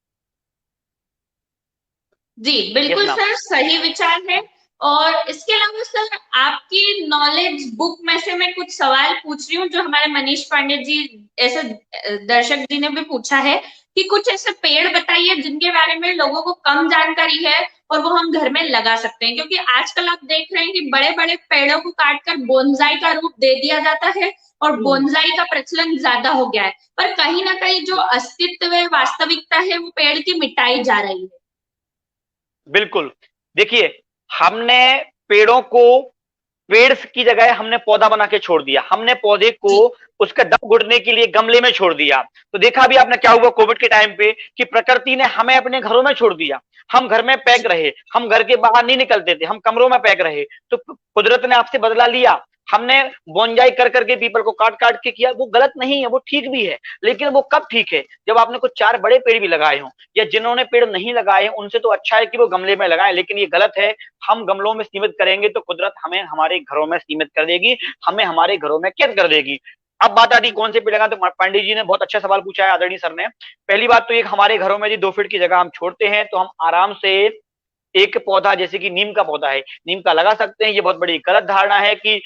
[SPEAKER 1] जी
[SPEAKER 2] यस
[SPEAKER 1] बिल्कुल
[SPEAKER 2] मैम।
[SPEAKER 1] सर, सही विचार है। और इसके अलावा सर, आपकी नॉलेज बुक में से मैं कुछ सवाल पूछ रही हूँ जो हमारे मनीष पांडे जी ऐसे दर्शक जी ने भी पूछा है कि कुछ ऐसे पेड़ बताइए जिनके बारे में लोगों को कम जानकारी है और वो हम घर में लगा सकते हैं। क्योंकि आजकल आप देख रहे हैं कि बड़े बड़े पेड़ों को काटकर बोनसाई का रूप दे दिया जाता है और बोनसाई का प्रचलन ज्यादा हो गया है, पर कहीं ना कहीं जो अस्तित्व है, वास्तविकता है, वो पेड़ की मिटाई जा रही है।
[SPEAKER 2] बिल्कुल। देखिए, हमने पेड़ों को पेड़ की जगह हमने पौधा बना के छोड़ दिया। हमने पौधे को
[SPEAKER 1] जी
[SPEAKER 2] उसका दम घुटने के लिए गमले में छोड़ दिया। तो देखा भी आपने क्या हुआ कोविड के टाइम पे कि प्रकृति ने हमें अपने घरों में छोड़ दिया। हम घर में पैक रहे, हम घर के बाहर नहीं निकलते थे, हम कमरों में पैक रहे। तो कुदरत ने आपसे बदला लिया। हमने बोनजाई कर करके पीपल को काट काट के किया, वो गलत नहीं है, वो ठीक भी है। लेकिन वो कब ठीक है, जब आपने कुछ 4 बड़े पेड़ भी लगाए हों। या जिन्होंने पेड़ नहीं लगाए हैं उनसे तो अच्छा है कि वो गमले में लगाए, लेकिन ये गलत है। हम गमलों में सीमित करेंगे तो कुदरत हमें हमारे घरों में सीमित कर देगी, हमें हमारे घरों में कैद कर देगी। अब बात आती कौन से पेड़ लगा, तो पांडे जी ने बहुत अच्छा सवाल पूछा है, आदरणीय सर ने। पहली बात तो एक, हमारे घरों में जी 2 फीट की जगह हम छोड़ते हैं तो हम आराम से एक पौधा जैसे कि नीम का पौधा है, नीम का लगा सकते हैं। ये बहुत बड़ी गलत धारणा है कि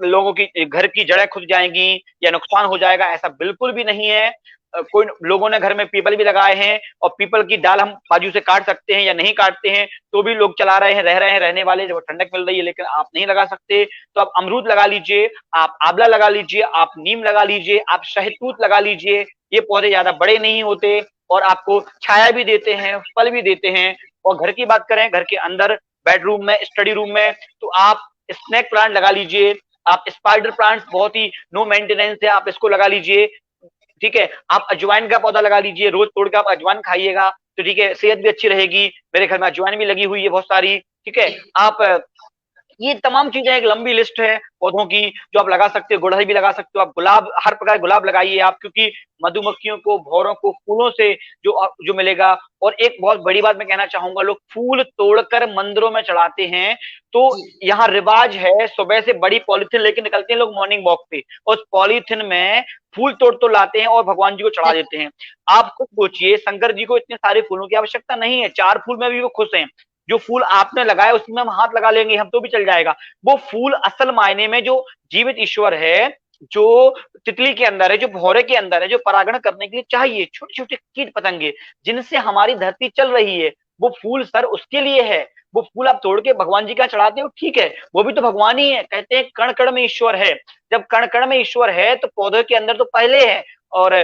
[SPEAKER 2] लोगों की घर की जड़ें खुद जाएंगी या नुकसान हो जाएगा, ऐसा बिल्कुल भी नहीं है। कोई लोगों ने घर में पीपल भी लगाए हैं और पीपल की डाल हम बाजू से काट सकते हैं या नहीं काटते हैं तो भी लोग चला रहे हैं, रह रहे हैं, रहने वाले, जब ठंडक मिल रही है। लेकिन आप नहीं लगा सकते तो आप अमरूद लगा लीजिए, आप आंवला लगा लीजिए, आप नीम लगा लीजिए, आप शहतूत लगा लीजिए। ये पौधे ज्यादा बड़े नहीं होते और आपको छाया भी देते हैं, फल भी देते हैं। और घर की बात करें, घर के अंदर बेडरूम में, स्टडी रूम में, तो आप स्नेक प्लांट लगा लीजिए। आप स्पाइडर प्लांट्स बहुत ही नो मेंटेनेंस है, आप इसको लगा लीजिए, ठीक है। आप अजवाइन का पौधा लगा लीजिए, रोज तोड़ के आप अजवाइन खाइएगा तो ठीक है, सेहत भी अच्छी रहेगी। मेरे घर में अजवाइन भी लगी हुई है बहुत सारी, ठीक है। आप ये तमाम चीजें, एक लंबी लिस्ट है पौधों की जो आप लगा सकते हो। गुड़हल भी लगा सकते हो आप, गुलाब, हर प्रकार के गुलाब लगाइए आप, क्योंकि मधुमक्खियों को, भौरों को फूलों से जो मिलेगा। और एक बहुत बड़ी बात मैं कहना चाहूंगा, लोग फूल तोड़कर मंदिरों में चढ़ाते हैं, तो यहाँ रिवाज है सुबह से बड़ी पॉलिथीन लेके निकलते हैं लोग मॉर्निंग वॉक पे, और उस पॉलिथीन में फूल तोड़ तो लाते हैं और भगवान जी को चढ़ा देते हैं। आप खुद सोचिए, शंकर जी को इतने सारे फूलों की आवश्यकता नहीं है, 4 फूल में भी वो खुश हैं। जो फूल आपने लगाया उसमें हम हाथ लगा लेंगे हम तो भी चल जाएगा। वो फूल असल मायने में जो जीवित ईश्वर है, जो तितली के अंदर है, जो भौरे के अंदर है, जो परागण करने के लिए चाहिए, छोटे छोटे कीट पतंगे जिनसे हमारी धरती चल रही है, वो फूल सर उसके लिए है। वो फूल आप तोड़ के भगवान जी का चढ़ाते हो, ठीक है, वो भी तो भगवान ही है। कहते हैं कण कण में ईश्वर है। जब कण कण में ईश्वर है तो पौधे के अंदर तो पहले है, और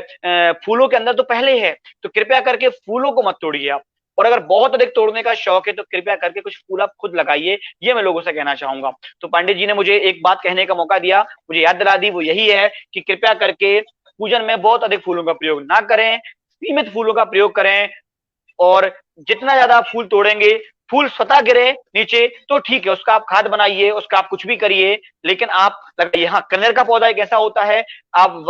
[SPEAKER 2] फूलों के अंदर तो पहले है। तो कृपया करके फूलों को मत तोड़िए आप। और अगर बहुत अधिक तोड़ने का शौक है तो कृपया करके कुछ फूल आप खुद लगाइए, ये मैं लोगों से कहना चाहूंगा। तो पंडित जी ने मुझे एक बात कहने का मौका दिया, मुझे याद दिला दी, वो यही है कि कृपया करके पूजन में बहुत अधिक फूलों का प्रयोग ना करें, सीमित फूलों का प्रयोग करें। और जितना ज्यादा आप फूल तोड़ेंगे, फूल स्वतः गिरे नीचे तो ठीक है, उसका आप खाद बनाइए, उसका आप कुछ भी करिए, लेकिन आप लगाइए। हाँ, कनेर का पौधा एक ऐसा होता है, आप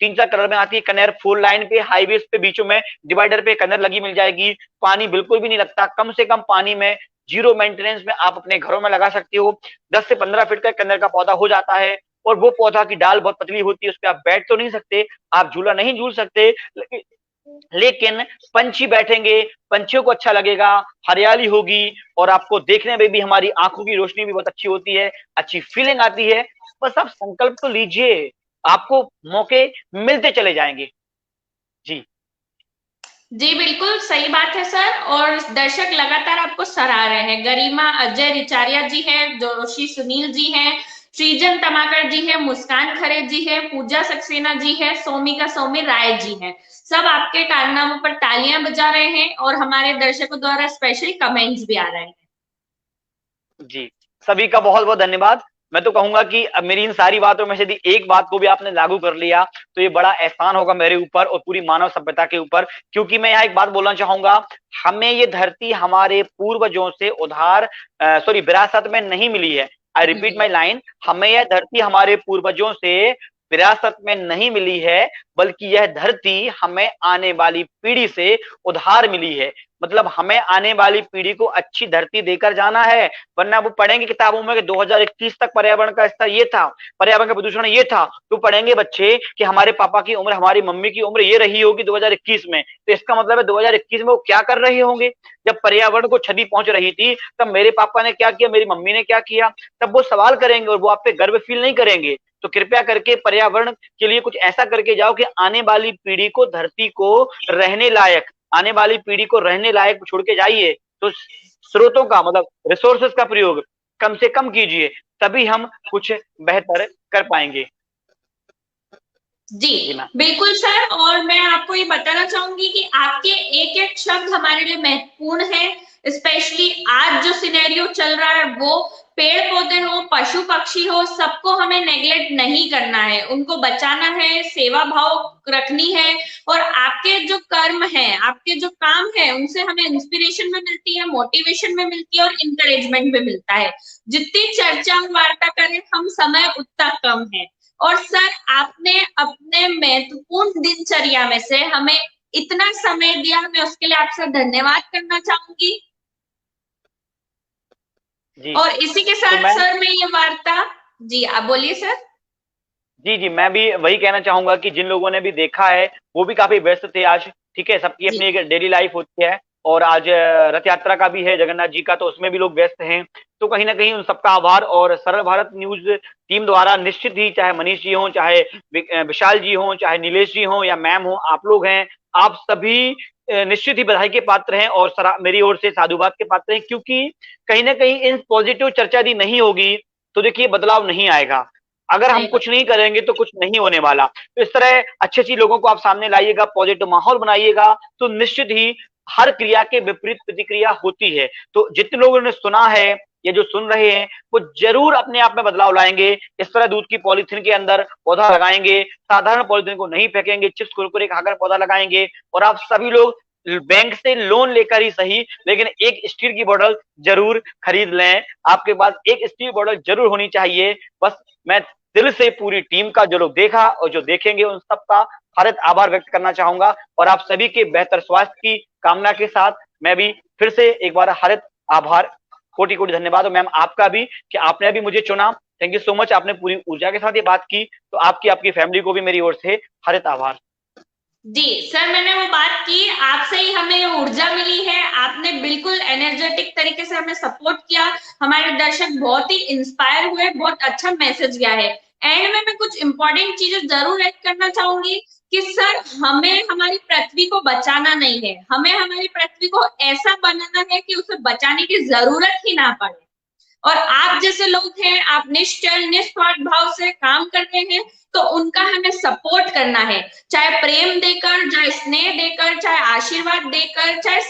[SPEAKER 2] 3-4 कलर में आती है कनेर, 4 लाइन पे, हाईवेज पे, बीचों में डिवाइडर पे कनेर लगी मिल जाएगी। पानी बिल्कुल भी नहीं लगता, कम से कम पानी में, जीरो मेंटेनेंस में आप अपने घरों में लगा सकते हो। 10 से 15 फीट का कनेर का पौधा हो जाता है। और वो पौधा की डाल बहुत पतली होती है, उस पर आप बैठ तो नहीं सकते, आप झूला नहीं झूल सकते, लेकिन पंछी बैठेंगे, पंछियों को अच्छा लगेगा, हरियाली होगी, और आपको देखने में भी हमारी आंखों की रोशनी भी बहुत अच्छी होती है, अच्छी फीलिंग आती है। बस आप संकल्प तो लीजिए, आपको मौके मिलते चले जाएंगे। जी
[SPEAKER 1] जी बिल्कुल सही बात है सर। और दर्शक लगातार आपको सराह रहे हैं। गरिमा अजय रिचारिया जी है, जोशी सुनील जी हैं, सृजन तमाकर जी है, मुस्कान खरे जी है, पूजा सक्सेना जी है, सोमिका सौम्य राय जी है। सब आपके कारनामों पर तालियां बजा रहे हैं और हमारे दर्शकों द्वारा स्पेशल कमेंट्स भी आ रहे हैं।
[SPEAKER 2] जी, सभी का बहुत बहुत धन्यवाद। मैं तो कहूंगा कि अब मेरी इन सारी बातों में से यदि एक बात को भी आपने लागू कर लिया तो ये बड़ा एहसान होगा मेरे ऊपर और पूरी मानव सभ्यता के ऊपर। क्योंकि मैं यहाँ एक बात बोलना चाहूंगा, हमें ये धरती हमारे पूर्वजों से उधार, सॉरी, विरासत में नहीं मिली है। आई रिपीट माई लाइन, हमें यह धरती हमारे पूर्वजों से विरासत में नहीं मिली है, बल्कि यह धरती हमें आने वाली पीढ़ी से उधार मिली है। मतलब हमें आने वाली पीढ़ी को अच्छी धरती देकर जाना है। वरना वो पढ़ेंगे किताबों में कि 2021 तक पर्यावरण का स्तर ये था, पर्यावरण का प्रदूषण ये था, तो पढ़ेंगे बच्चे कि हमारे पापा की उम्र, हमारी मम्मी की उम्र ये रही होगी 2021 में, तो इसका मतलब है 2021 में वो क्या कर रहे होंगे। जब पर्यावरण को क्षति पहुंच रही थी तब मेरे पापा ने क्या किया, मेरी मम्मी ने क्या किया, तब वो सवाल करेंगे और वो आप पे गर्व फील नहीं करेंगे। तो कृपया करके पर्यावरण के लिए कुछ ऐसा करके जाओ कि आने वाली पीढ़ी को, धरती को रहने लायक, आने वाली पीढ़ी को रहने लायक छोड़ के जाइए। तो स्रोतों का मतलब रिसोर्सेज का प्रयोग कम से कम कीजिए, तभी हम कुछ बेहतर कर पाएंगे।
[SPEAKER 1] जी बिल्कुल सर। और मैं आपको ये बताना चाहूंगी कि आपके एक एक शब्द हमारे लिए महत्वपूर्ण है। स्पेशली आज जो सिनेरियो चल रहा है, वो पेड़ पौधे हो, पशु पक्षी हो, सबको हमें नेग्लेक्ट नहीं करना है, उनको बचाना है, सेवा भाव रखनी है। और आपके जो कर्म है, आपके जो काम है, उनसे हमें इंस्पिरेशन में मिलती है, मोटिवेशन में मिलती है और इंकरेजमेंट में मिलता है। जितनी चर्चा और वार्ता करें हम, समय उतना कम है। और सर, आपने अपने महत्वपूर्ण दिनचर्या में से हमें इतना समय दिया, मैं उसके लिए आपसे धन्यवाद करना चाहूंगी। और इसी के साथ तो सर मैं ये वार्ता, जी आप बोलिए सर।
[SPEAKER 2] जी जी, मैं भी वही कहना चाहूंगा कि जिन लोगों ने भी देखा है वो भी काफी व्यस्त थे आज, ठीक है, सबकी अपनी एक डेली लाइफ होती है। और आज रथ यात्रा का भी है जगन्नाथ जी का, तो उसमें भी लोग व्यस्त हैं। तो कहीं ना कहीं उन सबका आभार। और सरल भारत न्यूज टीम द्वारा निश्चित ही, चाहे मनीष जी हों, चाहे विशाल जी हों, चाहे नीलेश जी हों या मैम हो, आप लोग हैं, आप सभी निश्चित ही बधाई के पात्र हैं और मेरी ओर से साधुवाद के पात्र हैं। क्योंकि कहीं ना कहीं इन पॉजिटिव चर्चा यदि नहीं होगी तो देखिए बदलाव नहीं आएगा। अगर हम कुछ नहीं करेंगे तो कुछ नहीं होने वाला। तो इस तरह अच्छी अच्छी लोगों को आप सामने लाइएगा, पॉजिटिव माहौल बनाइएगा, तो निश्चित ही हर क्रिया के विपरीत प्रतिक्रिया होती है। तो जितने लोगों ने सुना है, या जो सुन रहे हैं वो जरूर अपने आप में बदलाव लाएंगे। इस तरह दूध की पॉलीथीन के अंदर पौधा लगाएंगे, साधारण पॉलीथीन को नहीं फेंकेंगे, चिप्स कुरकुरे खाकर पौधा लगाएंगे। और आप सभी लोग बैंक से लोन लेकर ही सही, लेकिन एक स्टील की बोतल जरूर खरीद लें। आपके पास एक स्टील बोतल जरूर होनी चाहिए। बस मैं दिल से पूरी टीम का, जो लोग देखा और जो देखेंगे, उन सबका हार्दिक आभार व्यक्त करना चाहूंगा। और आप सभी के बेहतर स्वास्थ्य की कामना के साथ मैं भी फिर से एक बार हार्दिक आभार, कोटि कोटि धन्यवाद। और मैम आपका भी कि आपने भी मुझे चुना। Thank you so much. आपने पूरी ऊर्जा के साथ ये बात की, तो आपकी फैमिली को भी मेरी ओर से हार्दिक आभार।
[SPEAKER 1] जी सर, मैंने वो बात की, आपसे ही हमें ऊर्जा मिली है। आपने बिल्कुल एनर्जेटिक तरीके से हमें सपोर्ट किया। हमारे दर्शक बहुत ही इंस्पायर हुए, बहुत अच्छा मैसेज गया है। एंड में मैं कुछ इंपॉर्टेंट चीजें जरूर ऐड करना चाहूंगी कि सर, हमें हमारी पृथ्वी को बचाना नहीं है, हमें हमारी पृथ्वी को ऐसा बनाना है कि उसे बचाने की जरूरत ही ना पड़े। और आप जैसे लोग हैं, आप निश्चल निस्वार्थ भाव से काम कर रहे हैं, तो उनका हमें सपोर्ट करना है, चाहे प्रेम देकर, चाहे स्नेह देकर, चाहे आशीर्वाद देकर, चाहे